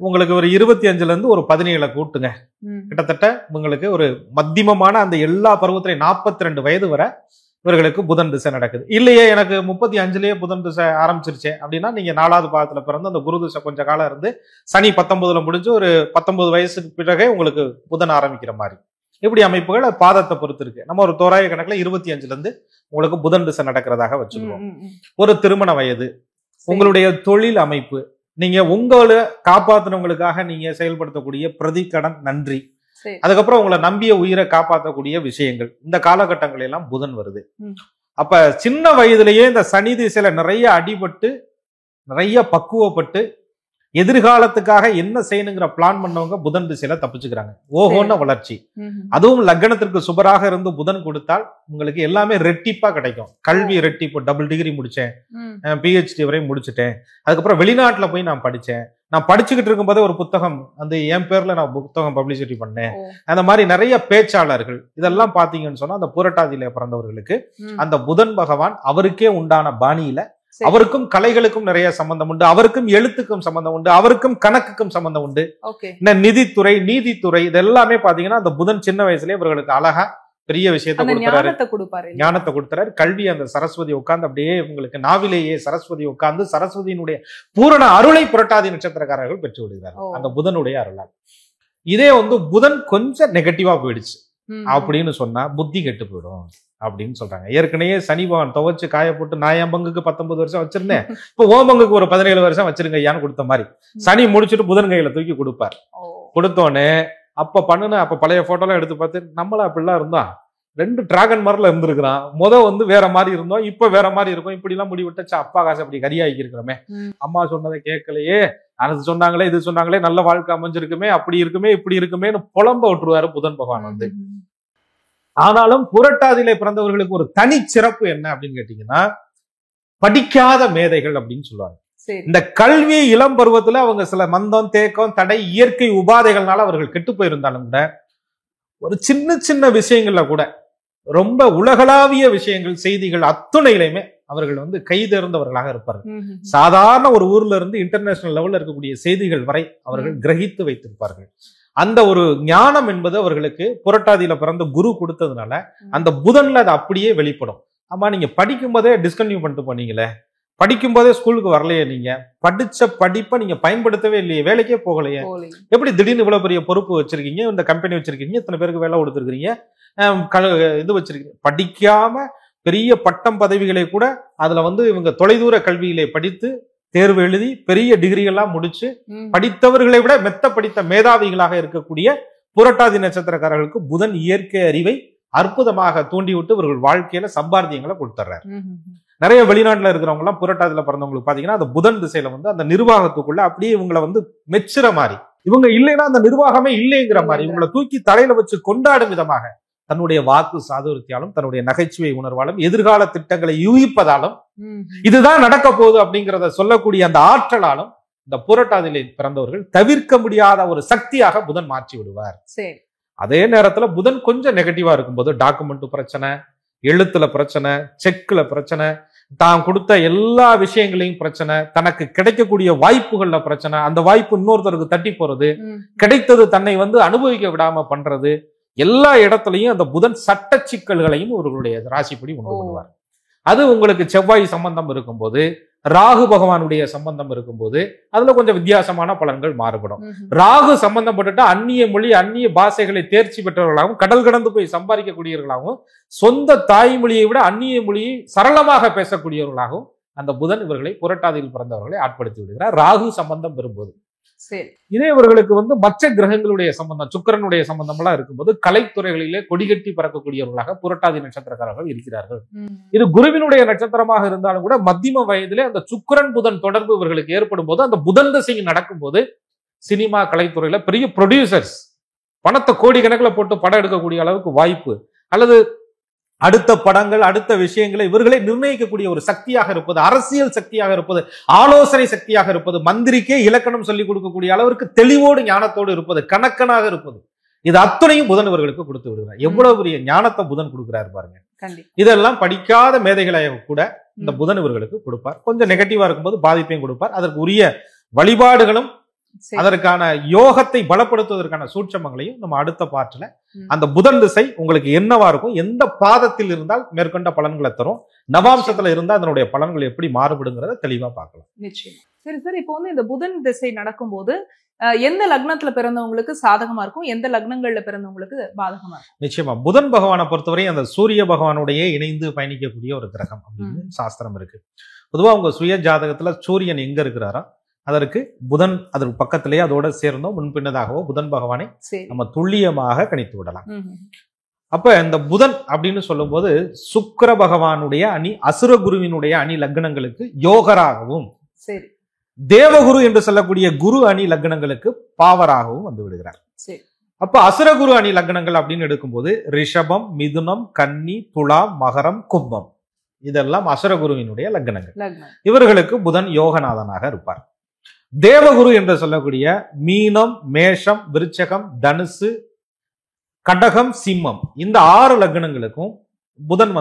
உங்களுக்கு ஒரு 25ல இருந்து ஒரு 17 கூட்டுங்க, கிட்டத்தட்ட உங்களுக்கு ஒரு மத்தியமமான அந்த எல்லா பருவத்திலையும் 42 வயது வரை இவர்களுக்கு புதன் திசை நடக்குது. இல்லையே எனக்கு 35லயே புதன் திசை ஆரம்பிச்சிருச்சே அப்படின்னா, நீங்க 4வது பாகத்துல பிறந்து அந்த குரு திசை கொஞ்ச காலம் இருந்து சனி 19ல முடிஞ்சு ஒரு 19 வயசுக்கு பிறகே உங்களுக்கு புதன் ஆரம்பிக்கிற மாதிரி இப்படி அமைப்புகள் பாதத்தை பொறுத்து இருக்கு. நம்ம ஒரு தோராய கணக்குல 25ல இருந்து உங்களுக்கு புதன் திசை நடக்கிறதாக வச்சுக்குவோம். ஒரு திருமண வயது, உங்களுடைய தொழில் அமைப்பு, நீங்க உங்களை காப்பாத்தினவங்களுக்காக நீங்க செயல்படுத்தக்கூடிய பிரதிக்கடன், நன்றி, அதுக்கப்புறம் உங்களை நம்பிய உயிரை காப்பாற்றக்கூடிய விஷயங்கள், இந்த காலகட்டங்கள் எல்லாம் புதன் வருது. அப்ப சின்ன வயதிலேயே இந்த சனி திசையில நிறைய அடிபட்டு நிறைய பக்குவப்பட்டு எதிர்காலத்துக்காக என்ன செய்யணுங்கிற பிளான் பண்ணவங்க புதன் திசையில தப்பிச்சுக்கிறாங்க. ஓஹோன்னு வளர்ச்சி. அதுவும் லக்னத்திற்கு சுபராக இருந்து புதன் கொடுத்தால் உங்களுக்கு எல்லாமே ரெட்டிப்பா கிடைக்கும். கல்வி ரெட்டிப்பு, டபுள் டிகிரி முடிச்சேன், PhD வரை முடிச்சுட்டேன், அதுக்கப்புறம் வெளிநாட்டுல போய் நான் படிச்சேன், நான் படிச்சுக்கிட்டு இருக்கும் போதே ஒரு புத்தகம் என் பேர்ல நான் புத்தகம் பப்ளிசிட்டி பண்ணேன். அந்த மாதிரி நிறைய பேச்சாளர்கள் இதெல்லாம் பாத்தீங்கன்னு சொன்னா அந்த புரட்டாதியில பிறந்தவர்களுக்கு அந்த புதன் பகவான் அவருக்கே உண்டான பாணியில, அவருக்கும் கலைகளுக்கும் நிறைய சம்பந்தம் உண்டு, அவருக்கும் எழுத்துக்கும் சம்பந்தம் உண்டு, அவருக்கும் கணக்குக்கும் சம்பந்தம் உண்டு. இந்த நிதித்துறை, நீதித்துறை, இது எல்லாமே பாத்தீங்கன்னா அந்த புதன் சின்ன வயசுலயே இவர்களுக்கு அழகா பெரிய விஷயத்தை கொடுத்தாரு, ஞானத்தை கொடுத்தாரு. கல்வி அந்த சரஸ்வதி உட்கார்ந்து அப்படியே உங்களுக்கு நாவிலேயே சரஸ்வதி உட்கார்ந்து சரஸ்வதியினுடைய பூரண அருளை புரட்டாதி நட்சத்திரக்காரர்கள் பெற்று விடுகிறார்கள் அந்த புதனுடைய அருளால். இதே புதன் கொஞ்சம் நெகட்டிவா போயிடுச்சு, அப்படின்னு சொன்னா புத்தி கெட்டு போயிடும் அப்படின்னு சொல்றாங்க. ஏற்கனவே சனி பகவான் துவைச்சு காய போட்டு நான் என் பங்குக்கு 19 வருஷம் வச்சிருந்தேன், இப்போ ஓ பங்குக்கு ஒரு 17 வருஷம் வச்சிருங்க ஐயான்னு கொடுத்த மாதிரி சனி முடிச்சுட்டு புதன் கையில தூக்கி கொடுப்பார். கொடுத்தோன்னே அப்ப பழைய போட்டோலாம் எடுத்து பார்த்து நம்மள அப்படிலாம் இருந்தா 2 டிராகன் மாதிரில இருந்திருக்கிறான், வந்து வேற மாதிரி இருந்தோம், இப்ப வேற மாதிரி இருக்கும், இப்படி எல்லாம் முடி விட்டா அப்பா காசு அப்படி கரியாக்கி இருக்கிறோமே, அம்மா சொன்னதை கேட்கலையே, அது சொன்னாங்களே இது சொன்னாங்களே, நல்ல வாழ்க்கை அமைஞ்சிருக்குமே, அப்படி இருக்குமே இப்படி இருக்குமேன்னு புலம்ப விட்டுருவாரு புதன் பகவான் ஆனாலும் புரட்டாதியிலே பிறந்தவர்களுக்கு ஒரு தனி சிறப்பு என்ன அப்படின்னு கேட்டீங்கன்னா, படிக்காத மேதைகள் அப்படின்னு சொல்லுவாங்க. இந்த கல்வி இளம் பருவத்துல அவங்க சில மந்தம் தேக்கம் தடை இயற்கை உபாதைகள்னால அவர்கள் கெட்டு போயிருந்தாலும் கூட ஒரு சின்ன சின்ன விஷயங்கள்ல கூட ரொம்ப உலகளாவிய விஷயங்கள் செய்திகள் அத்துணையிலுமே அவர்கள் கைதேர்ந்தவர்களாக இருப்பார்கள். சாதாரண ஒரு ஊர்ல இருந்து இன்டர்நேஷனல் லெவல்ல இருக்கக்கூடிய செய்திகள் வரை அவர்கள் கிரகித்து வைத்திருப்பார்கள். அந்த ஒரு ஞானம் என்பது அவர்களுக்கு புரட்டாதியில பிறந்த குரு கொடுத்ததுனால அந்த புதன்ல அது அப்படியே வெளிப்படும். ஆமா, நீங்க படிக்கும் போதே டிஸ்கன்டினியூ பண்ணிட்டு போனீங்களே, படிக்கும் போதே ஸ்கூலுக்கு வரலையே, நீங்க படிச்ச படிப்பை நீங்க பயன்படுத்தவே இல்லையே, வேலைக்கே போகலையே, எப்படி திடீர்னு இவ்வளவு பெரிய பொறுப்பு வச்சிருக்கீங்க, இந்த கம்பெனி வச்சிருக்கீங்க, இத்தனை பேருக்கு வேலை கொடுத்துருக்கீங்க, இது வச்சிருக்கீங்க, படிக்காம பெரிய பட்டம் பதவிகளை கூட அதுல இவங்க தொலைதூர கல்வியிலே படித்து தேர்வு எழுதி பெரிய டிகிரிகள்லாம் முடிச்சு படித்தவர்களை விட மெத்த படித்த மேதாவிகளாக இருக்கக்கூடிய புரட்டாதி நட்சத்திரக்காரர்களுக்கு புதன் இயற்கை அறிவை அற்புதமாக தூண்டிவிட்டு இவர்கள் வாழ்க்கையில சம்பாத்தியங்களை கொடுத்துறாரு. நிறைய வெளிநாட்டுல இருக்கிறவங்க எல்லாம் புரட்டாதியில பிறந்தவங்களுக்கு பாத்தீங்கன்னா அந்த புதன் திசையில அந்த நிர்வாகத்துக்குள்ள அப்படியே இவங்களை மெச்சுற மாதிரி, இவங்க இல்லைன்னா அந்த நிர்வாகமே இல்லைங்கிற மாதிரி இவங்களை தூக்கி தலையில வச்சு கொண்டாடும் விதமாக தன்னுடைய வாக்கு சாதுரியத்தாலும் தன்னுடைய நகைச்சுவை உணர்வாலும் எதிர்கால திட்டங்களை யூகிப்பதாலும் இதுதான் நடக்க போகுது அப்படிங்கிறத சொல்லக்கூடிய அந்த ஆற்றலாலும் இந்த புரட்டாதியிலே பிறந்தவர்கள் தவிர்க்க முடியாத ஒரு சக்தியாக புதன் மாற்றி விடுவார். அதே நேரத்துல புதன் கொஞ்சம் நெகட்டிவா இருக்கும்போது டாக்குமெண்ட் பிரச்சனை, எழுத்துல பிரச்சனை, செக்ல பிரச்சனை, தான் கொடுத்த எல்லா விஷயங்களையும் பிரச்சனை, தனக்கு கிடைக்கக்கூடிய வாய்ப்புகள்ல பிரச்சனை, அந்த வாய்ப்பு இன்னொருத்தருக்கு தட்டி போறது, கிடைத்தது தன்னை அனுபவிக்க விடாம பண்றது, எல்லா இடத்துலையும் அந்த புதன் சட்ட சிக்கல்களையும் இவர்களுடைய ராசிப்படி உண்டு பண்ணுவார். அது உங்களுக்கு செவ்வாய் சம்பந்தம் இருக்கும்போது, ராகு பகவானுடைய சம்பந்தம் இருக்கும்போது அதுல கொஞ்சம் வித்தியாசமான பலன்கள் மாறுபடும். ராகு சம்பந்தப்பட்டுட்டா அந்நிய மொழி அந்நிய பாஷைகளை தேர்ச்சி பெற்றவர்களாகவும் கடல் கடந்து போய் சம்பாதிக்கக்கூடியவர்களாகவும் சொந்த தாய்மொழியை விட அந்நிய மொழியை சரளமாக பேசக்கூடியவர்களாகவும் அந்த புதன் இவர்களை புரட்டாதியில் பிறந்தவர்களை ஆட்படுத்தி விடுகிறார் ராகு சம்பந்தம் பெறும்போது. இதே இவர்களுக்கு மற்ற கிரகங்களுடைய சம்பந்தம், சுக்கிரனுடைய சம்பந்தம் எல்லாம் இருக்கும்போது கலைத்துறைகளிலே கொடிகட்டி பறக்கக்கூடியவர்களாக புரட்டாதி நட்சத்திரக்காரர்கள் இருக்கிறார்கள். இது குருவினுடைய நட்சத்திரமாக இருந்தாலும் கூட மத்தியம வயதிலே அந்த சுக்கிரன் புதன் தொடர்பு இவர்களுக்கு ஏற்படும் போது, அந்த புதன் திசை நடக்கும் போது சினிமா கலைத்துறையில பெரிய ப்ரொடியூசர்ஸ் பணத்தை கோடிக்கணக்கில் போட்டு படம் எடுக்கக்கூடிய அளவுக்கு வாய்ப்பு, அல்லது அடுத்த படங்கள் அடுத்த விஷயங்களை இவர்களை நிர்ணயிக்கக்கூடிய ஒரு சக்தியாக இருப்பது, அரசியல் சக்தியாக இருப்பது, ஆலோசனை சக்தியாக இருப்பது, மந்திரிக்கே இலக்கணம் சொல்லிக் கொடுக்கக்கூடிய அளவிற்கு தெளிவோடு ஞானத்தோடு இருப்பது, கணக்கனாக இருப்பது, இது அத்தனையும் புதன் இவர்களுக்கு கொடுத்து விடுகிறார். எவ்வளவு பெரிய ஞானத்தை புதன் கொடுக்கிறார் பாருங்க. இதெல்லாம் படிக்காத மேதைகளை கூட இந்த புதன் இவர்களுக்கு கொடுப்பார். கொஞ்சம் நெகட்டிவா இருக்கும்போது பாதிப்பையும் கொடுப்பார். அதற்கு உரிய வழிபாடுகளும் அதற்கான யோகத்தை பலப்படுத்துவதற்கான சூட்சமங்களையும் நம்ம அடுத்த பாட்டுல அந்த புதன் திசை உங்களுக்கு என்னவா இருக்கும், எந்த பாதத்தில் இருந்தால் மேற்கொண்ட பலன்களை தரும், நவாம்சத்துல இருந்தா அதனுடைய பலன்கள் எப்படி மாறுபடுங்கிறத தெளிவா பார்க்கலாம். நிச்சயம். சரி சார், இப்போ இந்த புதன் திசை நடக்கும்போது எந்த லக்னத்துல பிறந்தவங்களுக்கு சாதகமா இருக்கும், எந்த லக்னங்கள்ல பிறந்தவங்களுக்கு பாதகமா இருக்கும்? நிச்சயமா புதன் பகவானை பொறுத்தவரை அந்த சூரிய பகவானுடைய இணைந்து பயணிக்கக்கூடிய ஒரு கிரகம் அப்படின்னு சாஸ்திரம் இருக்கு. பொதுவா உங்க சுய ஜாதகத்துல சூரியன் எங்க இருக்கிறாரோ அதற்கு புதன் அதற்கு பக்கத்திலேயே அதோட சேர்ந்தோ முன்பின்னதாகவோ புதன் பகவானை நம்ம துல்லியமாக கணித்து விடலாம். அப்ப இந்த புதன் அப்படின்னு சொல்லும் போது சுக்கிர பகவானுடைய அணி அசுரகுருவினுடைய அணி லக்னங்களுக்கு யோகராகவும், தேவகுரு என்று சொல்லக்கூடிய குரு அணி லக்னங்களுக்கு பாவராகவும் வந்து விடுகிறார். அப்ப அசுரகுரு அணி லக்னங்கள் அப்படின்னு எடுக்கும்போது ரிஷபம், மிதுனம், கன்னி, துலாம், மகரம், கும்பம் இதெல்லாம் அசுரகுருவினுடைய லக்னங்கள். இவர்களுக்கு புதன் யோகநாதனாக இருப்பார். தேவகுரு என்று சொல்லக்கூடிய மீனம், மேஷம், விருச்சகம், தனுசு, கடகம், சிம்மம் இந்த 6 லக்னங்களுக்கும் புதன்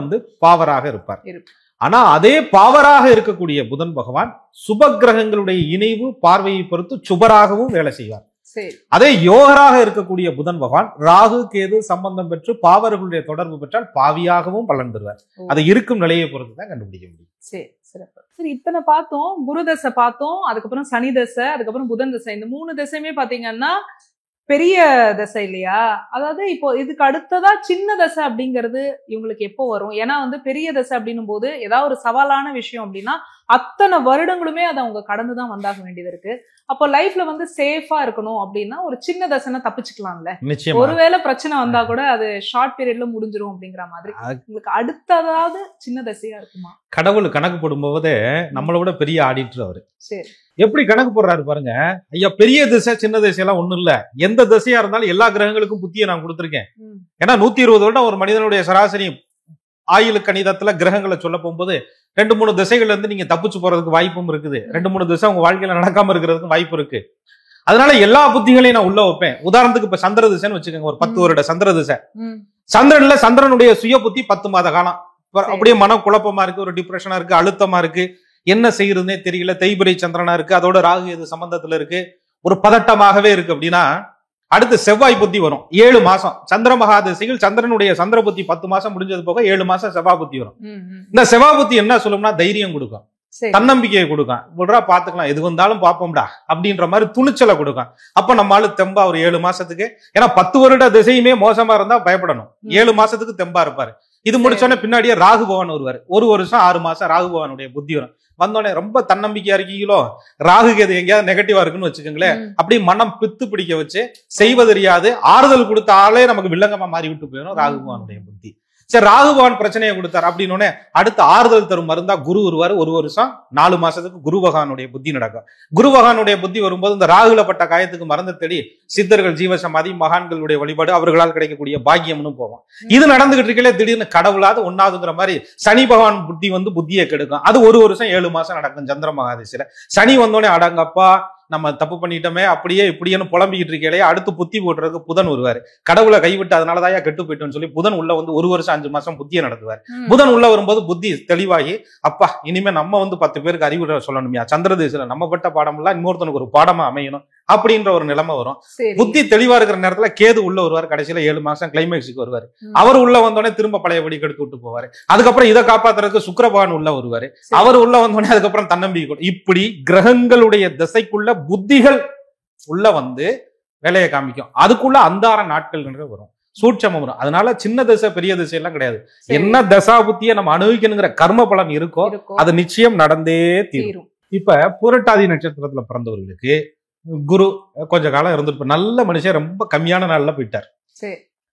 பாவராக இருப்பார். ஆனா அதே பாவராக இருக்கக்கூடிய புதன் பகவான் சுப கிரகங்களுடைய இணைவு பார்வையை பொறுத்து சுபராகவும் வேலை செய்வார். அதே யோகராக இருக்கக்கூடிய புதன் பகவான் ராகு கேது சம்பந்தம் பெற்று பாவர்களுடைய தொடர்பு பெற்றால் பாவியாகவும் பலன் தருவார். அது இருக்கும் நிலையை பொறுத்து தான் கண்டுபிடிக்க முடியும். சரி, இத்தனை பார்த்தோம், குரு தசை பார்த்தோம், அதுக்கப்புறம் சனி தசை, அதுக்கப்புறம் புதன் தசை, இந்த 3 தசையுமே பாத்தீங்கன்னா பெரிய தசை இல்லையா? அதாவது இப்போ இதுக்கு அடுத்ததா சின்ன தசை அப்படிங்கிறது இவங்களுக்கு எப்போ வரும்? ஏன்னா வந்து பெரிய தசை அப்படின்னும் போது ஏதாவது ஒரு சவாலான விஷயம் அப்படின்னா அத்தனை வருடங்களுமே அதை அவங்க கடந்துதான் வந்தாக வேண்டியது இருக்கு. அப்போ லைஃப்ல வந்து சேஃபா இருக்கணும் அப்படின்னா ஒரு சின்ன தசைனா தப்பிச்சுக்கலாம்ல. ஒருவேளை பிரச்சனை வந்தா கூட அது ஷார்ட் பீரியட்ல முடிஞ்சிரும் அப்படிங்கிற மாதிரி. உங்களுக்கு அடுத்ததாவது சின்ன தசையா இருக்குமா? கடவுள் கணக்கு போடும்போது நம்மளை விட பெரிய ஆடிட்டர் அவரு. சரி, எப்படி கணக்கு போடுறாரு பாருங்க ஐயா. பெரிய திசை சின்ன திசை எல்லாம் ஒண்ணும் இல்ல. எந்த திசையா இருந்தாலும் எல்லா கிரகங்களுக்கும் புத்தியை நான் கொடுத்திருக்கேன். ஏன்னா 120 வருடம் ஒரு மனிதனுடைய சராசரி ஆயுள் கணிதத்துல கிரகங்களை சொல்ல போகும்போது 2-3 திசைகள்ல இருந்து நீங்க தப்பிச்சு போறதுக்கு வாய்ப்பும் இருக்குது. 2-3 திசை உங்க வாழ்க்கையில நடக்காம இருக்கிறதுக்கும் வாய்ப்பு இருக்கு. அதனால எல்லா புத்திகளையும் நான் உள்ள வைப்பேன். உதாரணத்துக்கு இப்ப சந்திர திசைன்னு வச்சுக்கோங்க. ஒரு 10 வருட சந்திர திசை. சந்திரன்ல சந்திரனுடைய சுய புத்தி 10 மாத காலம். அப்படியே மன குழப்பமா இருக்கு, ஒரு டிப்ரெஷனா இருக்கு, அழுத்தமா இருக்கு, என்ன செய்யறதுன்னே தெரியல, தேய்பிரை சந்திரனா இருக்கு, அதோட ராகு எது சம்பந்தத்துல இருக்கு, ஒரு பதட்டமாகவே இருக்கு அப்படின்னா அடுத்து செவ்வாய் புத்தி வரும். 7 மாசம் சந்திர மகாதிசைகள். சந்திரனுடைய சந்திர புத்தி 10 மாசம் முடிஞ்சது போக 7 மாசம் செவ்வாய் புத்தி வரும். இந்த செவ்வாய் புத்தி என்ன சொல்லும்னா தைரியம் கொடுக்கும், தன்னம்பிக்கையை கொடுக்கும். விடுறா பாத்துக்கலாம், எது வந்தாலும் பாப்போம்டா அப்படின்ற மாதிரி துணிச்சலை கொடுக்கும். அப்ப நம்மளால தெம்பா ஒரு 7 மாசத்துக்கு, ஏன்னா 10 வருட திசையுமே மோசமா இருந்தா பயப்படணும். 7 மாசத்துக்கு தெம்பா இருப்பாரு. இது முடிச்சோடனே பின்னாடியே ராகு பகவான் வருவாரு. 1 வருஷம் 6 மாசம் ராகு பகவானுடைய புத்தி வரும். வந்தோடனே ரொம்ப தன்னம்பிக்கையா இருக்கீங்களோ, ராகுக்கு எது எங்கேயாவது நெகட்டிவா இருக்குன்னு வச்சுக்கோங்களேன், அப்படியே மனம் பித்து பிடிக்க வச்சு செய்வதறியாது ஆறுதல் கொடுத்த ஆளே நமக்கு வில்லங்கமா மாறி விட்டு போயிடும் ராகு பகவானுடைய புத்தி. சரி, ராகு பகவான் பிரச்சனையை கொடுத்தாரு அப்படின்னு அடுத்து ஆறுதல் தரும் மருந்தா குரு வருவாரு. 1 வருஷம் 4 மாசத்துக்கு குரு பகவானுடைய புத்தி நடக்கும். குரு பகவானுடைய புத்தி வரும்போது இந்த ராகுல பட்ட காயத்துக்கு மருந்து தேடி சித்தர்கள், ஜீவசமாதி, மகான்களுடைய வழிபாடு, அவர்களால் கிடைக்கக்கூடிய பாக்கியம்னு போவோம். இது நடந்துகிட்டு இருக்கே, திடீர்னு கடவுளாவது ஒன்னாவதுங்கிற மாதிரி சனி பகவான் புத்தி வந்து புத்தியை கெடுக்கும். அது 1 வருஷம் 7 மாசம் நடக்கும் சந்திர மகாதிசையில. சனி வந்தோடனே அடங்கப்பா நம்ம தப்பு பண்ணிட்டோமே அப்படியே இப்படின்னு புலம்பிக்கிட்டு இருக்கே, அடுத்து புத்தி போட்டுறதுக்கு புதன் வருவாரு. கடவுளை கைவிட்டு அதனாலதான் கெட்டு போயிட்டோம்னு சொல்லி புதன் உள்ள வந்து 1 வருஷம் 5 மாசம் புத்தியை நடத்துவார். புதன் உள்ள வரும்போது புத்தி தெளிவாகி, அப்பா இனிமே நம்ம வந்து 10 பேருக்கு அறிவுரை சொல்லணும்யா, சந்திர திசையில நம்ம பட்ட பாடம் எல்லாம் இன்னொருத்தனுக்கு ஒரு பாடமா அமையணும் அப்படின்ற ஒரு நிலைமை வரும். புத்தி தெளிவா இருக்கிற நேரத்துல கேது உள்ள வருவார். கடைசியில 7 மாசம் கிளைமேக்ஸுக்கு வருவாரு. அவர் உள்ள வந்தோடனே திரும்ப பழையபடி கெடுத்து விட்டு போவாரு. அதுக்கப்புறம் இதை காப்பாத்துறதுக்கு சுக்கிர பகவான் உள்ள வருவாரு. அவர் உள்ள வந்தோடனே அதுக்கப்புறம் தன்னம்பிக்கை. இப்படி கிரகங்களுடைய திசைக்குள்ள புத்திகள் உள்ள வந்து வேலையை காமிக்கும். அதுக்குள்ள அந்தார நாட்கள் வரும், சூட்சமம் வரும். அதனால சின்ன திசை பெரிய திசை எல்லாம் கிடையாது. என்ன தசா புத்தியை நம்ம அனுபவிக்கணுங்கிற கர்ம பலன் இருக்கோ அது நிச்சயம் நடந்தே தீரும். இப்ப புரட்டாதி நட்சத்திரத்துல பிறந்தவர்களுக்கு குரு கொஞ்ச காலம் இருந்துட்டு நல்ல மனுஷன் ரொம்ப கம்மியான நாள்ல போயிட்டார்.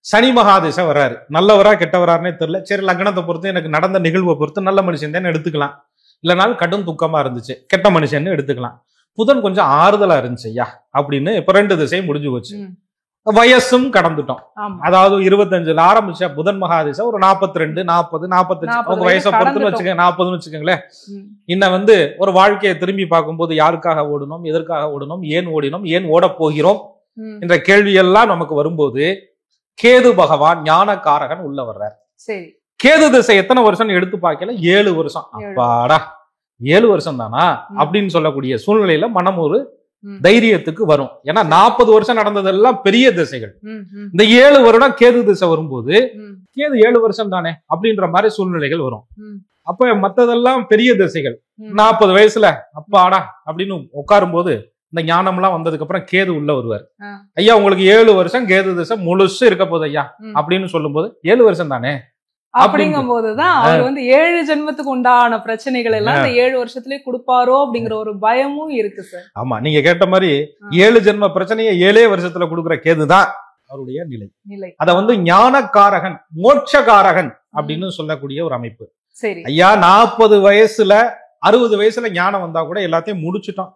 சனி மகாதிசை வர்றாரு. நல்லவரா கெட்டவராருன்னே தெரியல. சரி, லக்னத்தை பொறுத்து எனக்கு நடந்த நிகழ்வை பொறுத்து நல்ல மனுஷன் தான் எடுத்துக்கலாம், இல்லைனாலும் கடும் துக்கமா இருந்துச்சு கெட்ட மனுஷன் எடுத்துக்கலாம். புதன் கொஞ்சம் ஆறுதலா இருந்துச்சு ஐயா அப்படின்னு இப்ப 2 திசையும் முடிஞ்சு போச்சு. வயசும் கடந்துட்டோம். அதாவது 25ல ஆரம்பிச்ச புதன் மகாதிசை ஒரு 42, 40, 45 உங்க வயசை பொறுத்துன்னு வச்சுக்கோங்க, 40ன்னு வச்சுக்கோங்களேன். இன்னும் வந்து ஒரு வாழ்க்கையை திரும்பி பார்க்கும்போது யாருக்காக ஓடணும், எதற்காக ஓடணும், ஏன் ஓடினோம், ஏன் ஓட போகிறோம் என்ற கேள்வியெல்லாம் நமக்கு வரும்போது கேது பகவான் ஞானக்காரகன் உள்ள வர்றார். கேது திசை எத்தனை வருஷம் எடுத்து பார்க்கல, 7 வருஷம். அப்பாடா 7 வருஷம் தானா அப்படின்னு சொல்லக்கூடிய சூழ்நிலையில மனம் ஒரு தைரியத்துக்கு வரும். ஏன்னா 40 வருஷம் நடந்ததெல்லாம் பெரிய திசைகள். இந்த 7 வருடம் கேது திசை வரும்போது கேது 7 வருஷம் தானே அப்படின்ற மாதிரி சூழ்நிலைகள் வரும். அப்ப மத்ததெல்லாம் பெரிய திசைகள். 40 வயசுல அப்பாடா அப்படின்னு உட்காரும் போது இந்த ஞானம் எல்லாம் வந்ததுக்கு அப்புறம் கேது உள்ள வருவார். ஐயா உங்களுக்கு 7 வருஷம் கேது திசை முழுசு இருக்க போகுது ஐயா அப்படின்னு சொல்லும் போது 7 வருஷம் தானே அப்படிங்கும் போதுதான் அவர் வந்து 7 ஜென்மத்துக்கு உண்டான பிரச்சனைகள் எல்லாம் இந்த 7 வருஷத்துலயே கொடுப்பாரோ அப்படிங்கிற ஒரு பயமும் இருக்கு சார். ஆமா, நீங்க கேட்ட மாதிரி 7 ஜென்ம பிரச்சனையை 7 வருஷத்துல கொடுக்குற கேதுதான் அவருடைய நிலை. அத வந்து ஞானக்காரகன், மோட்சகாரகன் அப்படின்னு சொல்லக்கூடிய ஒரு அமைப்பு. சரி ஐயா 40 வயசுல 60 வயசுல ஞானம் வந்தா கூட எல்லாத்தையும் முடிச்சுட்டோம்,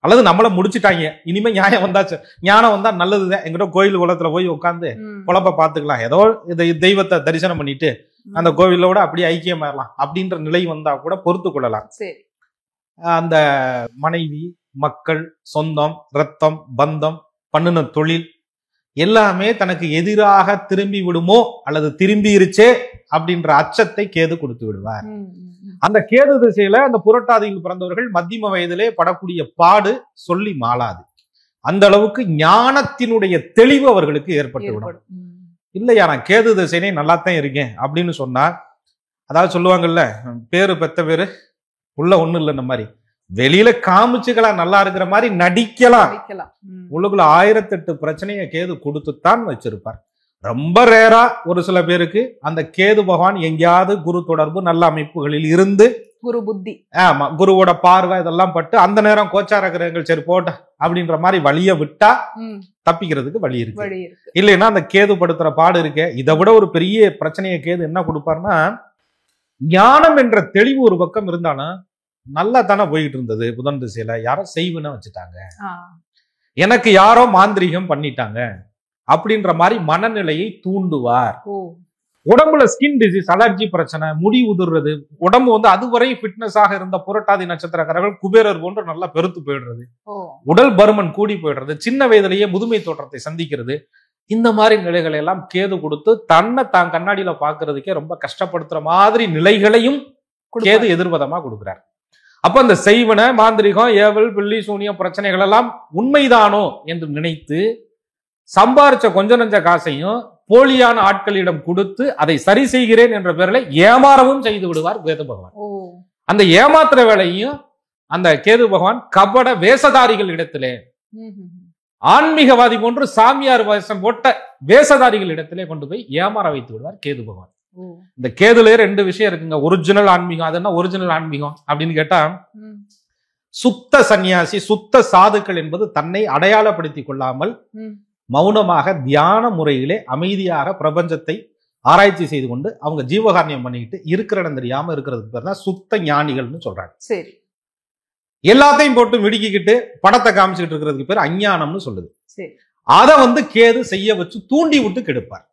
அல்லது நம்மள முடிச்சுட்டாங்க, இனிமே நியாயம் வந்தாச்சு, ஞானம் வந்தா நல்லதுதான், எங்கிட்ட கோயில் குளத்துல போய் உட்காந்து குழப்ப பாத்துக்கலாம், ஏதோ தெய்வத்தை தரிசனம் பண்ணிட்டு அந்த கோவிலோட அப்படியே ஐக்கியமாயிரலாம் அப்படின்ற நிலை வந்தா கூட பொறுத்து கொள்ளலாம். அந்த மனைவி, மக்கள், சொந்தம், ரத்தம், பந்தம், பண்ணுன தொழில் எல்லாமே தனக்கு எதிராக திரும்பி விடுமோ அல்லது திரும்பிருச்சே அப்படின்ற அச்சத்தை கேது கொடுத்து விடுவார். அந்த கேது திசையில அந்த புரட்டாதியில் பிறந்தவர்கள் மத்தியம வயதிலே படக்கூடிய பாடு சொல்லி மாளாது. அந்த அளவுக்கு ஞானத்தினுடைய தெளிவு அவர்களுக்கு ஏற்பட்டு விடும். இல்லையா நான் கேது திசைனே நல்லாத்தான் இருக்கேன் அப்படின்னு சொன்னா, அதாவது சொல்லுவாங்கல்ல பேரு பெத்த பேரு உள்ள ஒண்ணு இல்லைன்ன மாதிரி வெளியில காமிச்சுக்கலாம், நல்லா இருக்கிற மாதிரி நடிக்கலாம். உள்ளுக்குள்ள 1008 பிரச்சனையை கேது கொடுத்துத்தான் வச்சிருப்பார். ரொம்ப ரேரா ஒரு சில பேருக்கு அந்த கேது பகவான் எங்கேயாவது குரு தொடர்பு நல்ல அமைப்புகளில் இருந்து, குரு புத்தி, ஆமா, குருவோட பார்வை இதெல்லாம் பட்டு அந்த நேரம் கோச்சார கிரகங்கள் சரி போட்ட அப்படின்ற மாதிரி வழிய விட்டா தப்பிக்கிறதுக்கு வழி இருக்கு. இல்லைன்னா அந்த கேது படுத்துற பாடு இருக்க. இதை விட ஒரு பெரிய பிரச்சனையை கேது என்ன கொடுப்பாருன்னா, ஞானம் என்ற தெளிவு ஒரு பக்கம் இருந்தாலும் நல்லா தானே போயிட்டு இருந்தது. புதன் திசையில யாரோ செய்வன வச்சுட்டாங்க, எனக்கு யாரோ மாந்திரிகம் பண்ணிட்டாங்க அப்படின்ற மாதிரி மனநிலையை தூண்டுவார். உடம்புல ஸ்கின் டிசீஸ், அலர்ஜி பிரச்சனை, முடி உதிர்றது, உடம்பு வந்து அதுவரை ஃபிட்னஸ் ஆக இருந்த புரட்டாதி நட்சத்திரக்காரர்கள் குபேரர் போன்று நல்லா பெருத்து போயிடுறது, உடல் பருமன் கூடி போயிடுறது, சின்ன வயதிலேயே முதுமை தோற்றத்தை சந்திக்கிறது, இந்த மாதிரி நிலைகளை எல்லாம் கேது கொடுத்து தன்னை தான் கண்ணாடியில பாக்குறதுக்கே ரொம்ப கஷ்டப்படுத்துற மாதிரி நிலைகளையும் கேது எதிர்வதமா கொடுக்கிறார். அப்ப அந்த செய்வன, மாந்திரிகம், ஏவல், பில்லி, சூனியம் பிரச்சனைகள் எல்லாம் உண்மைதானோ என்று நினைத்து சம்பாரிச்ச கொஞ்ச நஞ்ச காசையும் போலியான ஆட்களிடம் கொடுத்து அதை சரி செய்கிறேன் என்ற பேரில் ஏமாறவும் செய்து விடுவார் கேது பகவான். அந்த ஏமாத்துற வேலையும் அந்த கேது பகவான் கபட வேஷதாரிகள் இடத்திலே, ஆன்மீகவாதி போன்று சாமியார் வேஷம் போட்ட வேஷதாரிகள் இடத்திலே கொண்டு போய் ஏமாற வைத்து விடுவார் கேது பகவான். இந்த கேதுல 2 விஷயம் இருக்குங்க. ஒரிஜினல் ஆன்மீகம், அது என்ன ஒரிஜினல் ஆன்மீகம் அப்படின்னு கேட்டா, சுத்த சன்னியாசி, சுத்த சாதுக்கள் என்பது தன்னை அடையாளப்படுத்திக் கொள்ளாமல் மௌனமாக தியான முறையிலே அமைதியாக பிரபஞ்சத்தை ஆராய்ச்சி செய்து கொண்டு அவங்க ஜீவகாரணியம் பண்ணிக்கிட்டு இருக்கிற இடம் தெரியாம இருக்கிறதுக்கு பேர் தான் சுத்த ஞானிகள்னு சொல்றாங்க. சரி, எல்லாத்தையும் போட்டு மிடுக்கிக்கிட்டு படத்தை காமிச்சுக்கிட்டு இருக்கிறதுக்கு பேர் அஞ்ஞானம்னு சொல்லுது. அதை வந்து கேது செய்ய வச்சு தூண்டி விட்டு கெடுப்பார்.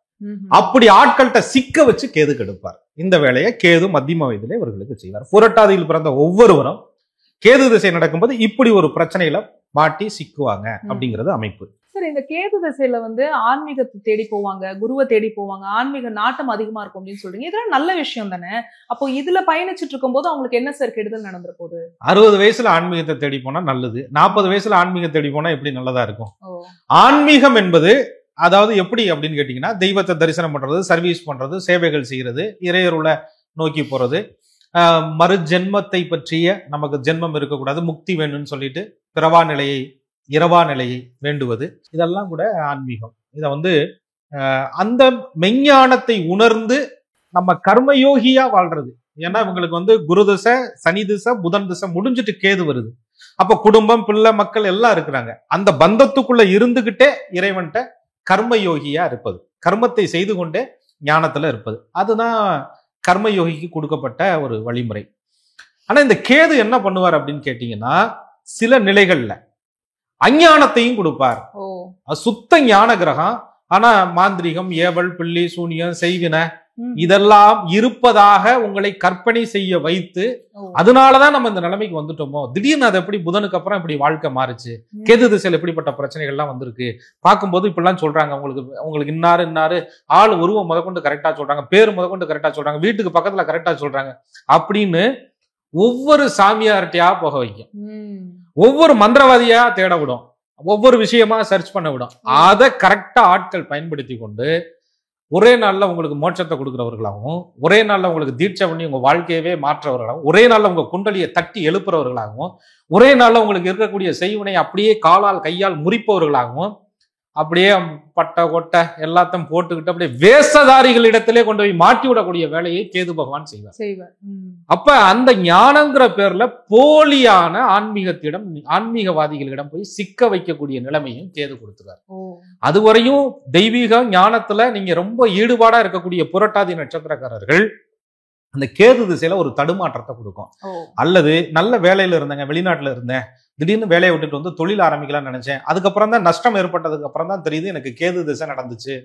அப்படி ஆட்கள்கிட்ட சிக்க வச்சு கேது கெடுப்பார். இந்த வேலையை கேது மத்தியம வயதிலே இவர்களுக்கு செய்வார். புரட்டாதியில் பிறந்த ஒவ்வொருவரும் கேது திசை நடக்கும்போது இப்படி ஒரு பிரச்சனையில மாட்டி சிக்குவாங்க அப்படிங்கிறது அமைப்பு. சரி, இந்த கேது திசையில வந்து ஆன்மீகத்தை தேடி போவாங்க, குருவை தேடி போவாங்க, ஆன்மீக நாட்டம் அதிகமா இருக்கும் அப்படின்னு சொல்றீங்க. இதெல்லாம் நல்ல விஷயம் தானே. அப்போ இதுல பயணிச்சுட்டு இருக்கும் போது அவங்களுக்கு என்ன சார் கெடுதல் நடந்துற போகுது? 60 வயசுல ஆன்மீகத்தை தேடி போனா நல்லது, 40 வயசுல ஆன்மீகத்தை தேடி போனா எப்படி நல்லதா இருக்கும்? ஆன்மீகம் என்பது அதாவது எப்படி அப்படின்னு கேட்டீங்கன்னா, தெய்வத்தை தரிசனம் பண்றது, சர்வீஸ் பண்றது, சேவைகள் செய்யறது, இறையருளை நோக்கி போறது, மறு ஜென்மத்தை பற்றிய நமக்கு ஜென்மம் இருக்கக்கூடாது, முக்தி வேணும்னு சொல்லிட்டு பிறவா நிலையை இரவா நிலையை வேண்டுவது, இதெல்லாம் கூட ஆன்மீகம். இதை வந்து அந்த மெஞ்ஞானத்தை உணர்ந்து நம்ம கர்மயோகியா வாழ்றது. ஏன்னா இவங்களுக்கு வந்து குரு திசை, சனி திசை, புதன் திசை முடிஞ்சிட்டு கேது வருது. அப்ப குடும்பம், பிள்ளை, மக்கள் எல்லாம் இருக்கிறாங்க. அந்த பந்தத்துக்குள்ள இருந்துகிட்டே இறைவன்கிட்ட கர்மயோகியா இருப்பது, கர்மத்தை செய்து கொண்டே ஞானத்துல இருப்பது, அதுதான் கர்மயோகிக்கு கொடுக்கப்பட்ட ஒரு வழிமுறை. ஆனா இந்த கேது என்ன பண்ணுவார் அப்படின்னு கேட்டீங்கன்னா, சில நிலைகள்ல அஞ்ஞானத்தையும் கொடுப்பார். சுத்த ஞான கிரகம், ஆனா மாந்திரிகம், ஏவல், பில்லி, சூனியம், செய்வின இதெல்லாம் இருப்பதாக உங்களை கற்பனை செய்ய வைத்து, அதனாலதான் நம்ம இந்த நிலைமைக்கு வந்துட்டோமோ, திடீர்னு அது எப்படி புதனுக்கு அப்புறம் இப்படி வாழ்க்கை மாறுச்சு, கேது திசையில் எப்படிப்பட்ட பிரச்சனைகள் எல்லாம் வந்திருக்கு, பார்க்கும்போது இப்படிலாம் சொல்றாங்க, உங்களுக்கு இன்னாரு ஆள் உருவம் முதற்கொண்டு கரெக்டா சொல்றாங்க, பேரு முதற்கொண்டு கரெக்டா சொல்றாங்க, வீட்டுக்கு பக்கத்துல கரெக்டா சொல்றாங்க அப்படின்னு ஒவ்வொரு சாமியார்ட்டையா போக வைக்கும், ஒவ்வொரு மந்திரவாதியா தேட விடும், ஒவ்வொரு விஷயமா சர்ச் பண்ண விடும். அதை கரெக்டா ஆட்கள் பயன்படுத்தி கொண்டு ஒரே நாள்ல உங்களுக்கு மோட்சத்தை கொடுக்கிறவர்களாகவும், ஒரே நாள்ல உங்களுக்கு தீட்சை பண்ணி உங்க வாழ்க்கையவே மாற்றவர்களாகவும், ஒரே நாள்ல உங்க குண்டலியை தட்டி எழுப்புறவர்களாகவும், ஒரே நாள்ல உங்களுக்கு இருக்கக்கூடிய செய்வினை அப்படியே காலால் கையால் முறிப்பவர்களாகவும், அப்படியே பட்டை கொட்டை எல்லாத்தையும் போட்டுக்கிட்டு அப்படியே வேஷதாரிகள் இடத்திலே கொண்டு போய் மாட்டி விடக்கூடிய வேலையை கேது பகவான் செய்வார். அப்ப அந்த ஞானங்கிற பேர்ல போலியான ஆன்மீகவாதிகளிடம் போய் சிக்க வைக்கக்கூடிய நிலைமையும் கேது கொடுத்துறார். அதுவரையும் தெய்வீக ஞானத்துல நீங்க ரொம்ப ஈடுபாடா இருக்கக்கூடிய புரட்டாதி நட்சத்திரக்காரர்கள் அந்த கேது திசையில ஒரு தடுமாற்றத்தை கொடுக்கும். அல்லது நல்ல வேலையில இருந்தேங்க, வெளிநாட்டுல இருந்தேன், திடீர்னு வேலையை விட்டுட்டு வந்து தொழில் ஆரம்பிக்கலாம்னு நினைச்சேன், அதுக்கப்புறம் தான் நஷ்டம் ஏற்பட்டதுக்கு அப்புறம் தான் தெரியுது எனக்கு கேது திசை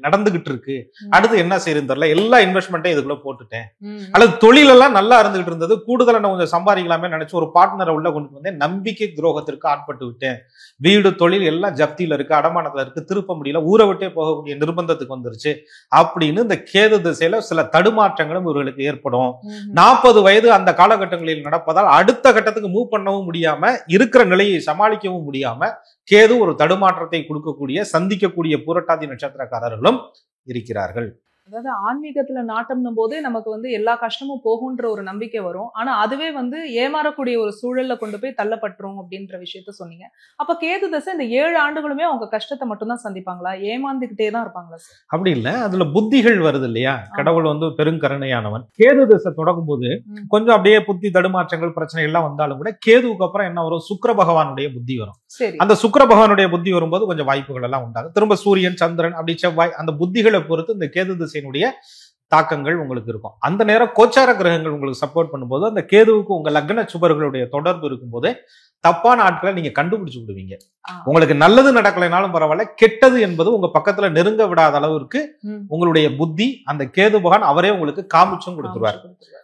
நடந்துகிட்டு இருக்கு, அடுத்து என்ன செய்யறது தெரியல, எல்லா இன்வெஸ்ட்மெண்ட்டையும் இதுக்குள்ள போட்டுட்டேன், அல்லது தொழில் எல்லாம் நல்லா இருந்துகிட்டு இருந்தது, கூடுதலா நான் கொஞ்சம் சம்பாதிக்கலாமே நினைச்சு ஒரு பார்ட்னரை உள்ள கொண்டு வந்தேன், நம்பிக்கை துரோகத்திற்கு ஆட்பட்டு விட்டேன், வீடு தொழில் எல்லாம் ஜப்தியில இருக்கு, அடமானத்துல இருக்கு, திருப்ப முடியல, ஊரை விட்டே போகக்கூடிய நிர்பந்தத்துக்கு வந்துருச்சு அப்படின்னு இந்த கேது திசையில சில தடுமாற்றங்களும் இவர்களுக்கு ஏற்படும். 40 வயது அந்த காலகட்டங்களில் நடப்பதால் அடுத்த கட்டத்துக்கு மூவ் பண்ணவும் முடியாம, இருக்கிற நிலையை சமாளிக்கவும் முடியாம கேது ஒரு தடுமாற்றத்தை கொடுக்கக்கூடிய சந்திக்கக்கூடிய புரட்டாதி நட்சத்திரக்காரர்களும் இருக்கிறார்கள். அதாவது ஆன்மீகத்துல நாட்டம்னும் போதே நமக்கு வந்து எல்லா கஷ்டமும் போகுன்ற ஒரு நம்பிக்கை வரும். ஆனா அதுவே வந்து ஏமாறக்கூடிய ஒரு சூழல்ல கொண்டு போய் தள்ளப்பட்டுரும் அப்படின்ற விஷயத்த சொன்னீங்க. அப்ப கேது தசை இந்த 7 ஆண்டுகளுமே அவங்க கஷ்டத்தை மட்டும் தான் சந்திப்பாங்களா? ஏமாந்துகிட்டே தான் இருப்பாங்களா சார்? அப்படி இல்ல, அதுல புத்திகள் வருது இல்லையா? கடவுள் வந்து பெருங்கருணையானவன். கேது தசை தொடங்கும் போது கொஞ்சம் அப்படியே புத்தி தடுமாற்றங்கள் பிரச்சனை எல்லாம் வந்தாலும் கூட கேதுவுக்கு அப்புறம் என்ன வரும்? சுக்கிர பகவானுடைய புத்தி வரும். அந்த சுக்கிர பகவானுடைய புத்தி வரும்போது கொஞ்சம் வாய்ப்புகள் எல்லாம் உண்டாகும். திரும்ப சூரியன், சந்திரன், அப்படி செவ்வாய், அந்த புத்திகளை பொறுத்து இந்த கேது திசையினுடைய தாக்கங்கள் உங்களுக்கு இருக்கும். அந்த நேரம் கோச்சார கிரகங்கள் உங்களுக்கு சப்போர்ட் பண்ணும்போது அந்த கேதுவுக்கு உங்க லக்ன சுபர்களுடைய தொடர்பு இருக்கும்போது தப்பான ஆட்களை நீங்க கண்டுபிடிச்சு விடுவீங்க. உங்களுக்கு நல்லது நடக்கலைனாலும் பரவாயில்ல, கெட்டது என்பது உங்க பக்கத்துல நெருங்க விடாத அளவிற்கு உங்களுடைய புத்தி அந்த கேது பகவான் அவரே உங்களுக்கு காமிச்சும் கொடுத்துருவார்.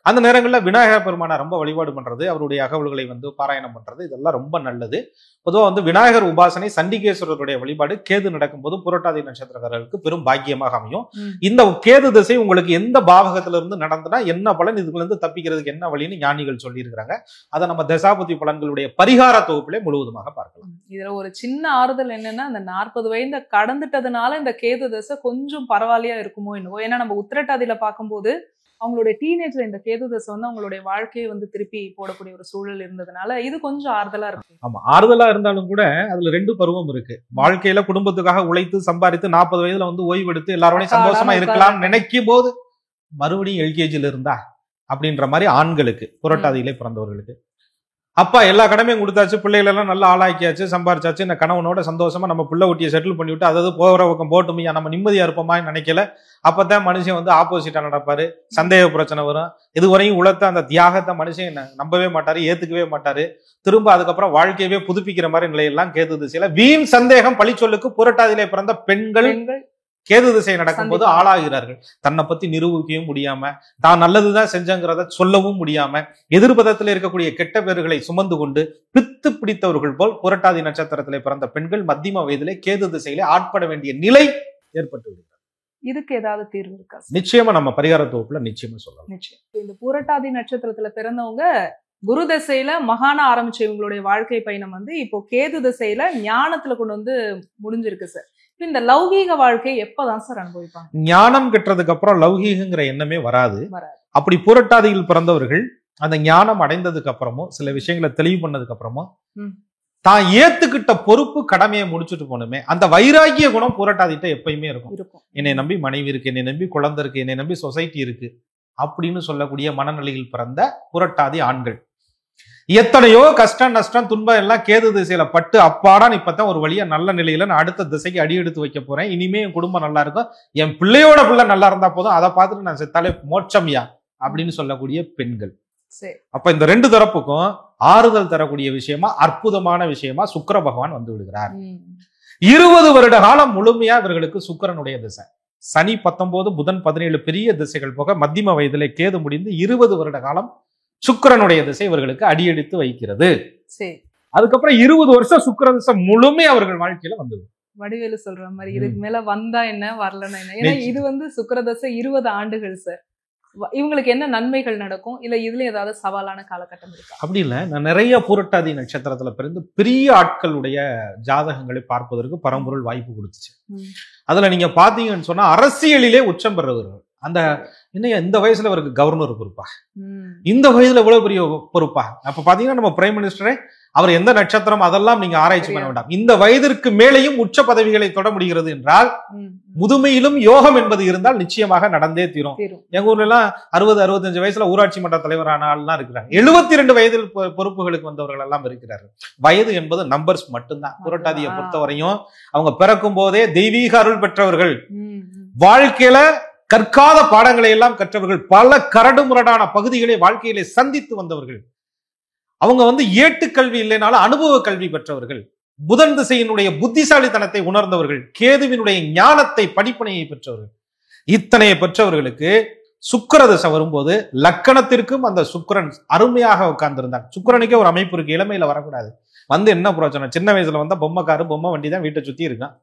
அந்த நேரங்கள்ல விநாயகர் பெருமானை ரொம்ப வழிபாடு பண்றது, அவருடைய அகவல்களை வந்து பாராயணம் பண்றது, இதெல்லாம் ரொம்ப நல்லது. பொதுவாக வந்து விநாயகர் உபாசனை, சண்டிகேஸ்வரருடைய வழிபாடு கேது நடக்கும்போது புரட்டாதி நட்சத்திரக்காரர்களுக்கு பெரும் பாக்கியமாக அமையும். இந்த கேது திசை உங்களுக்கு எந்த பாவகத்துல இருந்து நடந்தனா என்ன பலன், இதுல இருந்து தப்பிக்கிறதுக்கு என்ன வழின்னு ஞானிகள் சொல்லி இருக்கிறாங்க. அதை நம்ம தசாபதி பலன்களுடைய பரிகார தொகுப்பிலே முழுவதுமாக பார்க்கலாம். இதுல ஒரு சின்ன ஆறுதல் என்னன்னா, அந்த 40 வயதை கடந்துட்டதுனால இந்த கேது தசை கொஞ்சம் பரவாயில்லையா இருக்குமோ என்னவோ. ஏன்னா நம்ம உத்திரட்டாதியில பார்க்கும்போது அவங்களுடைய டீனேஜ்ல இந்த கேது தசை வந்து அவங்களுடைய வாழ்க்கையை வந்து திருப்பி போடக்கூடிய ஒரு சூழல் இருந்ததுனால இது கொஞ்சம் ஆறுதலா இருக்கு. ஆமா, ஆறுதலா இருந்தாலும் கூட அதுல 2 பருவம் இருக்கு. வாழ்க்கையில குடும்பத்துக்காக உழைத்து சம்பாதித்து 40 வயதுல வந்து ஓய்வெடுத்து எல்லாரோடையும் சந்தோஷமா இருக்கலாம் நினைக்கும் போது மறுபடியும் எல்கேஜில இருந்தா அப்படின்ற மாதிரி ஆண்களுக்கு, புரட்டாதியிலே பிறந்தவர்களுக்கு அப்பா எல்லா கடமையும் கொடுத்தாச்சு, பிள்ளைகள் எல்லாம் நல்லா ஆளாக்கியாச்சு, சம்பாரிச்சாச்சு, இந்த கணவனோட சந்தோஷமா நம்ம பிள்ளை ஒட்டியை செட்டில் பண்ணிவிட்டு அதாவது போகிற பக்கம் போட்டுமையா நம்ம நிம்மதியா இருப்போமான்னு நினைக்கல. அப்பதான் மனுஷன் வந்து ஆப்போசிட்டா நடப்பாரு, சந்தேக பிரச்சனை வரும். இதுவரையும் உழைத்த அந்த தியாகத்தை மனுஷன் நம்பவே மாட்டாரு, ஏத்துக்கவே மாட்டாரு. திரும்ப அதுக்கப்புறம் வாழ்க்கையவே புதுப்பிக்கிற மாதிரி நிலையெல்லாம் கேது திசையில வீண் சந்தேகம் பழிச்சொல்லுக்கு புரட்டாதியிலே பிறந்த பெண்கள் கேது திசை நடக்கும் போது ஆளாகிறார்கள். தன்னை பத்தி நிரூபிக்கவும் முடியாம, தான் நல்லதுதான் செஞ்சங்கிறத சொல்லவும் முடியாம, எதிர்பதத்தில் இருக்கக்கூடிய கெட்ட பேர்களை சுமந்து கொண்டு பித்து பிடித்தவர்கள் போல் புரட்டாதி நட்சத்திரத்திலே பிறந்த பெண்கள் மத்தியம வயதிலே கேது திசையிலே ஆட்பட வேண்டிய நிலை ஏற்பட்டு விடுகிறது. இதுக்கு ஏதாவது தீர்வு இருக்கா? நிச்சயமா நம்ம பரிகார தொகுப்புல நிச்சயமா சொல்லலாம். நிச்சயம். இந்த புரட்டாதி நட்சத்திரத்துல பிறந்தவங்க குரு திசையில மகானா ஆரம்பிச்ச இவங்களுடைய வாழ்க்கை பயணம் வந்து இப்போ கேது திசையில ஞானத்துல கொண்டு வந்து முடிஞ்சிருக்கு சார். இந்த லௌகீக வாழ்க்கை எப்பதான் சார் அனுபவிப்பாங்க? ஞானம் கெட்டதுக்கு அப்புறம் லௌகீகங்கிற எண்ணமே வராது. அப்படி புரட்டாதியில் பிறந்தவர்கள் அந்த ஞானம் அடைந்ததுக்கு அப்புறமும் சில விஷயங்களை தெளிவு பண்ணதுக்கு அப்புறமும் தான் ஏத்துக்கிட்ட பொறுப்பு கடமையை முடிச்சுட்டு போனோமே அந்த வைராகிய குணம் புரட்டாதிட்ட எப்பயுமே இருக்கும். என்னை நம்பி மனைவி இருக்கு, என்னை நம்பி குழந்தை இருக்கு, என்னை நம்பி சொசைட்டி இருக்கு அப்படின்னு சொல்லக்கூடிய மனநிலையில் பிறந்த புரட்டாதி ஆண்கள் எத்தனையோ கஷ்டம் நஷ்டம் துன்பம் எல்லாம் கேது திசையில பட்டு அப்பாடான் இப்பதான் ஒரு வழியா நல்ல நிலையில நான் அடுத்த திசைக்கு அடி எடுத்து வைக்க போறேன், இனிமே என் குடும்பம் நல்லா இருக்கும், என் பிள்ளையோட பிள்ளை நல்லா இருந்தா போதும், அதை பார்த்துட்டு நான் செத்தாலே மோட்சம்யா அப்படின்னு சொல்லக்கூடிய பெண்கள். அப்ப இந்த 2 தரப்புக்கும் ஆறுதல் தரக்கூடிய விஷயமா அற்புதமான விஷயமா சுக்கிர பகவான் வந்து விடுகிறார். 20 வருட காலம் முழுமையா இவர்களுக்கு சுக்கிரனுடைய திசை. சனி 19, புதன் 17 பெரிய திசைகள் போக மத்தியம வயதிலே கேது முடிந்து 20 வருட காலம் சுக்கிரனுடைய திசை இவர்களுக்கு அடியெடுத்து வைக்கிறது. அதுக்கப்புறம் 20 வருஷம் சுக்கிர திசை முழுமே அவர்கள் வாழ்க்கையில வந்து வடிவேலு சொல்ற மாதிரி இதுக்கு மேல வந்தா என்ன வரலன்னா என்ன. ஏன்னா இது வந்து சுக்கிர திசை 20 ஆண்டுகள் சார். இவங்களுக்கு என்ன நன்மைகள் நடக்கும், இல்ல இதுல ஏதாவது சவாலான காலகட்டம் இருக்கு? அப்படி இல்ல, நான் நிறைய புரட்டாதி நட்சத்திரத்துல பிறந்து பெரிய ஆட்களுடைய ஜாதகங்களை பார்ப்பதற்கு பரம்பொருள் வாய்ப்பு கொடுத்துச்சு. அதுல நீங்க பாத்தீங்கன்னு சொன்னா அரசியலிலே உச்சம் பெறுறவர்கள் அந்த இன்னும் இந்த வயசுல அவருக்கு கவர்னர் பொறுப்பா, இந்த வயசுல எவ்வளவு பெரிய பொறுப்பா. அப்ப பாத்தீங்கன்னா நம்ம பிரைம் மினிஸ்டரே அவர் எந்த நட்சத்திரம் அதெல்லாம் நீங்க ஆராய்ச்சி பண்ண வேண்டாம். இந்த வயதிற்கு மேலேயும் உச்ச பதவிகளை தொட முடிகிறது என்றால் முதுமையிலும் யோகம் என்பது இருந்தால் நிச்சயமாக நடந்தே தீரும். எங்க ஊர்ல எல்லாம் 60-65 வயசுல ஊராட்சி மன்ற தலைவரான ஆள்லாம் இருக்கிறாங்க. 72 வயதில் பொறுப்புகளுக்கு வந்தவர்கள் எல்லாம் இருக்கிறார்கள். வயது என்பது நம்பர்ஸ் மட்டும்தான். புரட்டாதியை பொறுத்தவரையும் அவங்க பிறக்கும் போதே தெய்வீக அருள் பெற்றவர்கள், வாழ்க்கையில கற்காத பாடங்களை எல்லாம் கற்றவர்கள், பல கரடு முரடான பகுதிகளை வாழ்க்கையிலே சந்தித்து வந்தவர்கள், அவங்க வந்து ஏட்டுக்கல்வி இல்லைனாலும் அனுபவ கல்வி பெற்றவர்கள், புதன் திசையினுடைய புத்திசாலித்தனத்தை உணர்ந்தவர்கள், கேதுவினுடைய ஞானத்தை படிப்பனையை பெற்றவர்கள். இத்தனையை பெற்றவர்களுக்கு சுக்கிர திசை வரும்போது லக்கணத்திற்கும் அந்த சுக்கிரன் அருமையாக உட்கார்ந்திருந்தாங்க. சுக்கிரனுக்கே ஒரு அமைப்பு இருக்கு, இளமையில வரக்கூடாது. வந்து என்ன பிரச்சனை, சின்ன வயசுல வந்தா பொம்மைக்காரு பொம்மை வண்டி தான் வீட்டை சுத்தி இருக்கான்.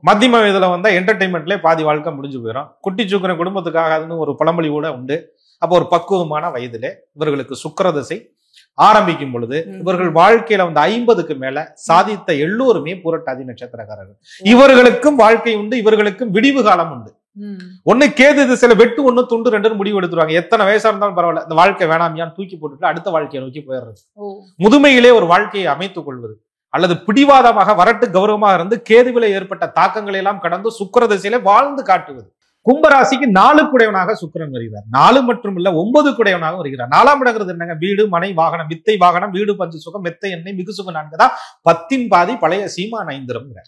மத்தியம வயதுல வந்தா என்டர்டைன்மெண்ட்லேயே பாதி வாழ்க்கை முடிஞ்சு போயிடும். குட்டி சுக்கிரன் குடும்பத்துக்காகன்னு ஒரு பழமொழி கூட உண்டு. அப்போ ஒரு பக்குவமான வயதிலே இவர்களுக்கு சுக்கிர திசை ஆரம்பிக்கும் பொழுது இவர்கள் வாழ்க்கையில வந்து 50க்கு மேல சாதித்த எல்லோருமே புரட்டாதி நட்சத்திரக்காரர்கள். இவர்களுக்கும் வாழ்க்கை உண்டு, இவர்களுக்கும் விடிவு காலம் உண்டு. ஒண்ணு கேது திசையில வெட்டு ஒண்ணு துண்டு ரெண்டுன்னு முடிவு எடுத்துருவாங்க. எத்தனை வயசா இருந்தாலும் பரவாயில்ல, இந்த வாழ்க்கை வேணாமியான்னு தூக்கி போட்டுட்டு அடுத்த வாழ்க்கையை நோக்கி போயிடுறது. முதுமையிலே ஒரு வாழ்க்கையை அமைத்துக் கொள்வது அல்லது பிடிவாதமாக வரட்டு கௌரவமாக இருந்து கேதுவில ஏற்பட்ட தாக்கங்களை எல்லாம் கடந்து சுக்கிர திசையில வாழ்ந்து காட்டுவது. கும்பராசிக்கு 4 குடையவனாக சுக்கிரன் வருகிறார். 4 மற்றும் இல்ல 9 குடையவனாக வருகிறார். 4ஆம் இடங்கிறது என்னங்க? வீடு, மனை, வாகனம். வித்தை வாகனம், வீடு, பஞ்சு சுகம், மெத்தை எண்ணெய், மிகு சுகம் 4 தான். 10 பாதி பழைய சீமான் 5.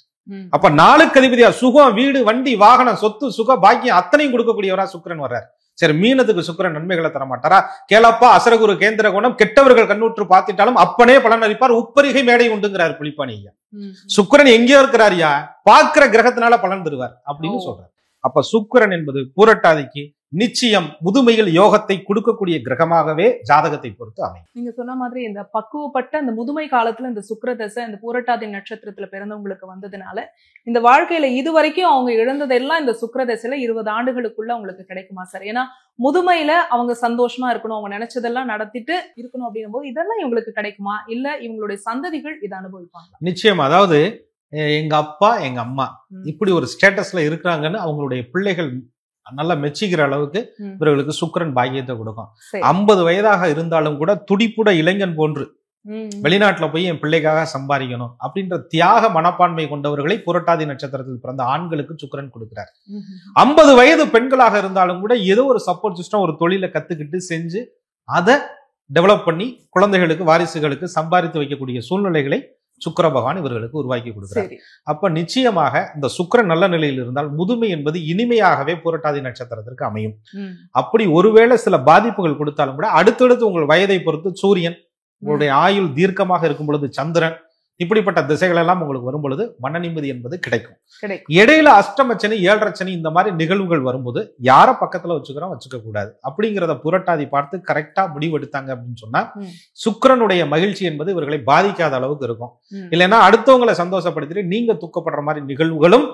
அப்ப 4க்கு அதிபதியா சுகம், வீடு, வண்டி, வாகனம், சொத்து, சுக, பாக்கியம் அத்தனையும் கொடுக்கக்கூடியவரா சுக்கிரன் வர்றார். சரி, மீனத்துக்கு சுக்கிரன் நன்மைகளை தர மாட்டாரா? கேளப்பா அசரகுரு கேந்திர குணம், கெட்டவர்கள் கண்ணூற்று பார்த்திட்டாலும் அப்பனே பலன் அளிப்பார், உப்பரிகை மேடை உண்டுங்கிறார் புலிப்பாணி ஐயா. சுக்கிரன் எங்கேயோ இருக்கிறாரியா, பார்க்கிற கிரகத்தினால பலன் தருவார் அப்படின்னு சொல்றார். அப்ப சுக்கிரன் என்பது பூரட்டாதிக்கு நிச்சயம் முதுமையில் யோகத்தை கொடுக்கக்கூடிய கிரகமாகவே ஜாதகத்தை பொறுத்து அமையும். நீங்க சொன்ன மாதிரி இந்த பக்குவப்பட்ட அந்த முதுமை காலத்துல இந்த சுக்கிர தசை இந்த பூரட்டாதி நட்சத்திரத்துல பிறந்தவங்களுக்கு வந்ததுனால இந்த வாழ்க்கையில இதுவரைக்கும் அவங்க இழந்ததெல்லாம் இந்த சுக்கிர தசையில 20 ஆண்டுகளுக்குள்ள அவங்களுக்கு கிடைக்குமா சார்? ஏன்னா முதுமையில அவங்க சந்தோஷமா இருக்கணும், அவங்க நினைச்சதெல்லாம் நடத்திட்டு இருக்கணும் அப்படிங்கும் போது இதெல்லாம் இவங்களுக்கு கிடைக்குமா, இல்ல இவங்களுடைய சந்ததிகள் இதை அனுபவிப்பாங்க? நிச்சயம். அதாவது எங்க அப்பா எங்க அம்மா இப்படி ஒரு ஸ்டேட்டஸ்ல இருக்கிறாங்கன்னு அவங்களுடைய பிள்ளைகள் நல்லா மெச்சிக்கிற அளவுக்கு இவர்களுக்கு சுக்கிரன் பாக்கியத்தை கொடுக்கும். 50 வயதாக இருந்தாலும் கூட துடிப்புட இளைஞன் போன்று வெளிநாட்டுல போய் என் பிள்ளைக்காக சம்பாதிக்கணும் அப்படின்ற தியாக மனப்பான்மை கொண்டவர்களை புரட்டாதி நட்சத்திரத்தில் பிறந்த ஆண்களுக்கு சுக்கிரன் கொடுக்கிறார். 50 வயது பெண்களாக இருந்தாலும் கூட ஏதோ ஒரு சப்போர்ட் சிஸ்டம், ஒரு தொழிலை கத்துக்கிட்டு செஞ்சு அதை டெவலப் பண்ணி குழந்தைகளுக்கு வாரிசுகளுக்கு சம்பாதித்து வைக்கக்கூடிய சூழ்நிலைகளை சுக்கிர பகவான் இவர்களுக்கு உருவாக்கி கொடுக்கிறார். அப்ப நிச்சயமாக இந்த சுக்கிரன் நல்ல நிலையில் இருந்தால் முதுமை என்பது இனிமையாகவே புரட்டாதி நட்சத்திரத்திற்கு அமையும். அப்படி ஒருவேளை சில பாதிப்புகள் கொடுத்தாலும் கூட அடுத்தடுத்து உங்கள் வயதை பொறுத்து சூரியன், உங்களுடைய ஆயுள் தீர்க்கமாக இருக்கும் பொழுது சந்திரன், இப்படிப்பட்ட திசைகள் எல்லாம் உங்களுக்கு வரும் பொழுது மன நிம்மதி என்பது கிடைக்கும். இடையில அஷ்டமச்சனி 7.5 சனி இந்த மாதிரி நிகழ்வுகள் வரும்போது யார பக்கத்துல வச்சுக்க கூடாது அப்படிங்கிறத புரட்டாதி பார்த்து கரெக்டா முடிவெடுத்தாங்க அப்படின்னு சொன்னா சுக்கிரனுடைய மகிழ்ச்சி என்பது இவர்களை பாதிக்காத அளவுக்கு இருக்கும். இல்லைன்னா அடுத்தவங்களை சந்தோஷப்படுத்திட்டு நீங்க தூக்கப்படுற மாதிரி நிகழ்வுகளும்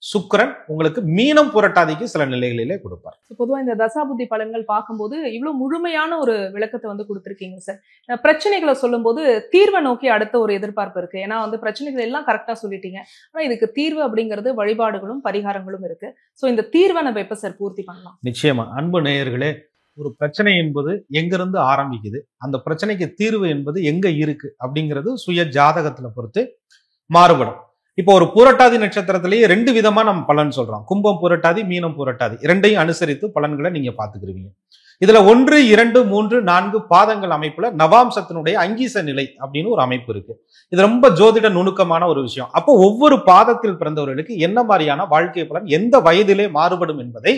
சுக்கிரன் உங்களுக்கு மீனம் புரட்டாதிக்கு சில நிலைகளிலே கொடுப்பார். பொதுவா இந்த தசாபுத்தி பலன்கள் பார்க்கும்போது இவ்வளவு முழுமையான ஒரு விளக்கத்தை வந்து கொடுத்திருக்கீங்க சார். பிரச்சனைகளை சொல்லும் போது தீர்வை நோக்கி அடுத்த ஒரு எதிர்பார்ப்பு இருக்கு. ஏன்னா வந்து பிரச்சனைகள் எல்லாம் கரெக்டா சொல்லிட்டீங்க, ஆனா இதுக்கு தீர்வு அப்படிங்கிறது வழிபாடுகளும் பரிகாரங்களும் இருக்கு. சோ இந்த தீர்வை நம்ம எப்ப சார் பூர்த்தி பண்ணலாம்? நிச்சயமா அன்பு நேயர்களே, ஒரு பிரச்சனை என்பது எங்கிருந்து ஆரம்பிக்குது, அந்த பிரச்சனைக்கு தீர்வு என்பது எங்க இருக்கு அப்படிங்கிறது சுய ஜாதகத்துல பொறுத்து மாறுபடும். இப்போ ஒரு பூரட்டாதி நட்சத்திரத்திலேயே 2 விதமா நம்ம பலன் சொல்றோம். கும்பம் பூரட்டாதி, மீனம் பூரட்டாதி, 2ஐயும் அனுசரித்து பலன்களை நீங்க பாத்துக்கிறீங்க. இதுல 1, 2, 3, 4 பாதங்கள் அமைப்புல நவாம்சத்தினுடைய அங்கீச நிலை அப்படின்னு ஒரு அமைப்பு இருக்கு. இது ரொம்ப ஜோதிட நுணுக்கமான ஒரு விஷயம். அப்போ ஒவ்வொரு பாதத்தில் பிறந்தவர்களுக்கு என்ன மாதிரியான வாழ்க்கை பலன் எந்த வயதிலே மாறுபடும் என்பதை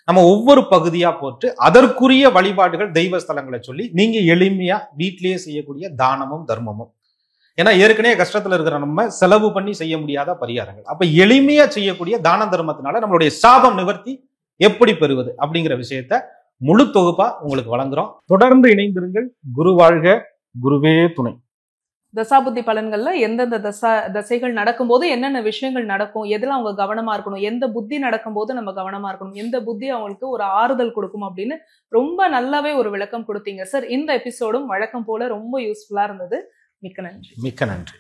நம்ம ஒவ்வொரு பகுதியா போட்டு அதற்குரிய வழிபாடுகள் தெய்வ ஸ்தலங்களை சொல்லி நீங்க எளிமையா வீட்டிலேயே செய்யக்கூடிய தானமும் தர்மமும், ஏன்னா ஏற்கனவே கஷ்டத்துல இருக்கிற நம்ம செலவு பண்ணி செய்ய முடியாத பரிகாரங்கள், அப்ப எளிமையா செய்யக்கூடிய தான தர்மத்தினால நம்மளுடைய சாபம் நிவர்த்தி எப்படி பெறுவது அப்படிங்கிற விஷயத்த முழு தொகுப்பா உங்களுக்கு வழங்குறோம். தொடர்ந்து இணைந்திருங்கள். குரு வாழ்க, குருவே துணை. தசாபுத்தி பலன்கள்ல எந்தெந்த தசைகள் நடக்கும்போது என்னென்ன விஷயங்கள் நடக்கும், எதுல அவங்க கவனமா இருக்கணும், எந்த புத்தி நடக்கும்போது நம்ம கவனமா இருக்கணும், எந்த புத்தி அவங்களுக்கு ஒரு ஆறுதல் கொடுக்கும் அப்படின்னு ரொம்ப நல்லாவே ஒரு விளக்கம் கொடுத்தீங்க சார். இந்த எபிசோடும் வழக்கம் போல ரொம்ப யூஸ்ஃபுல்லா இருந்தது. மிக்க நன்றி. மிக்க நன்றி.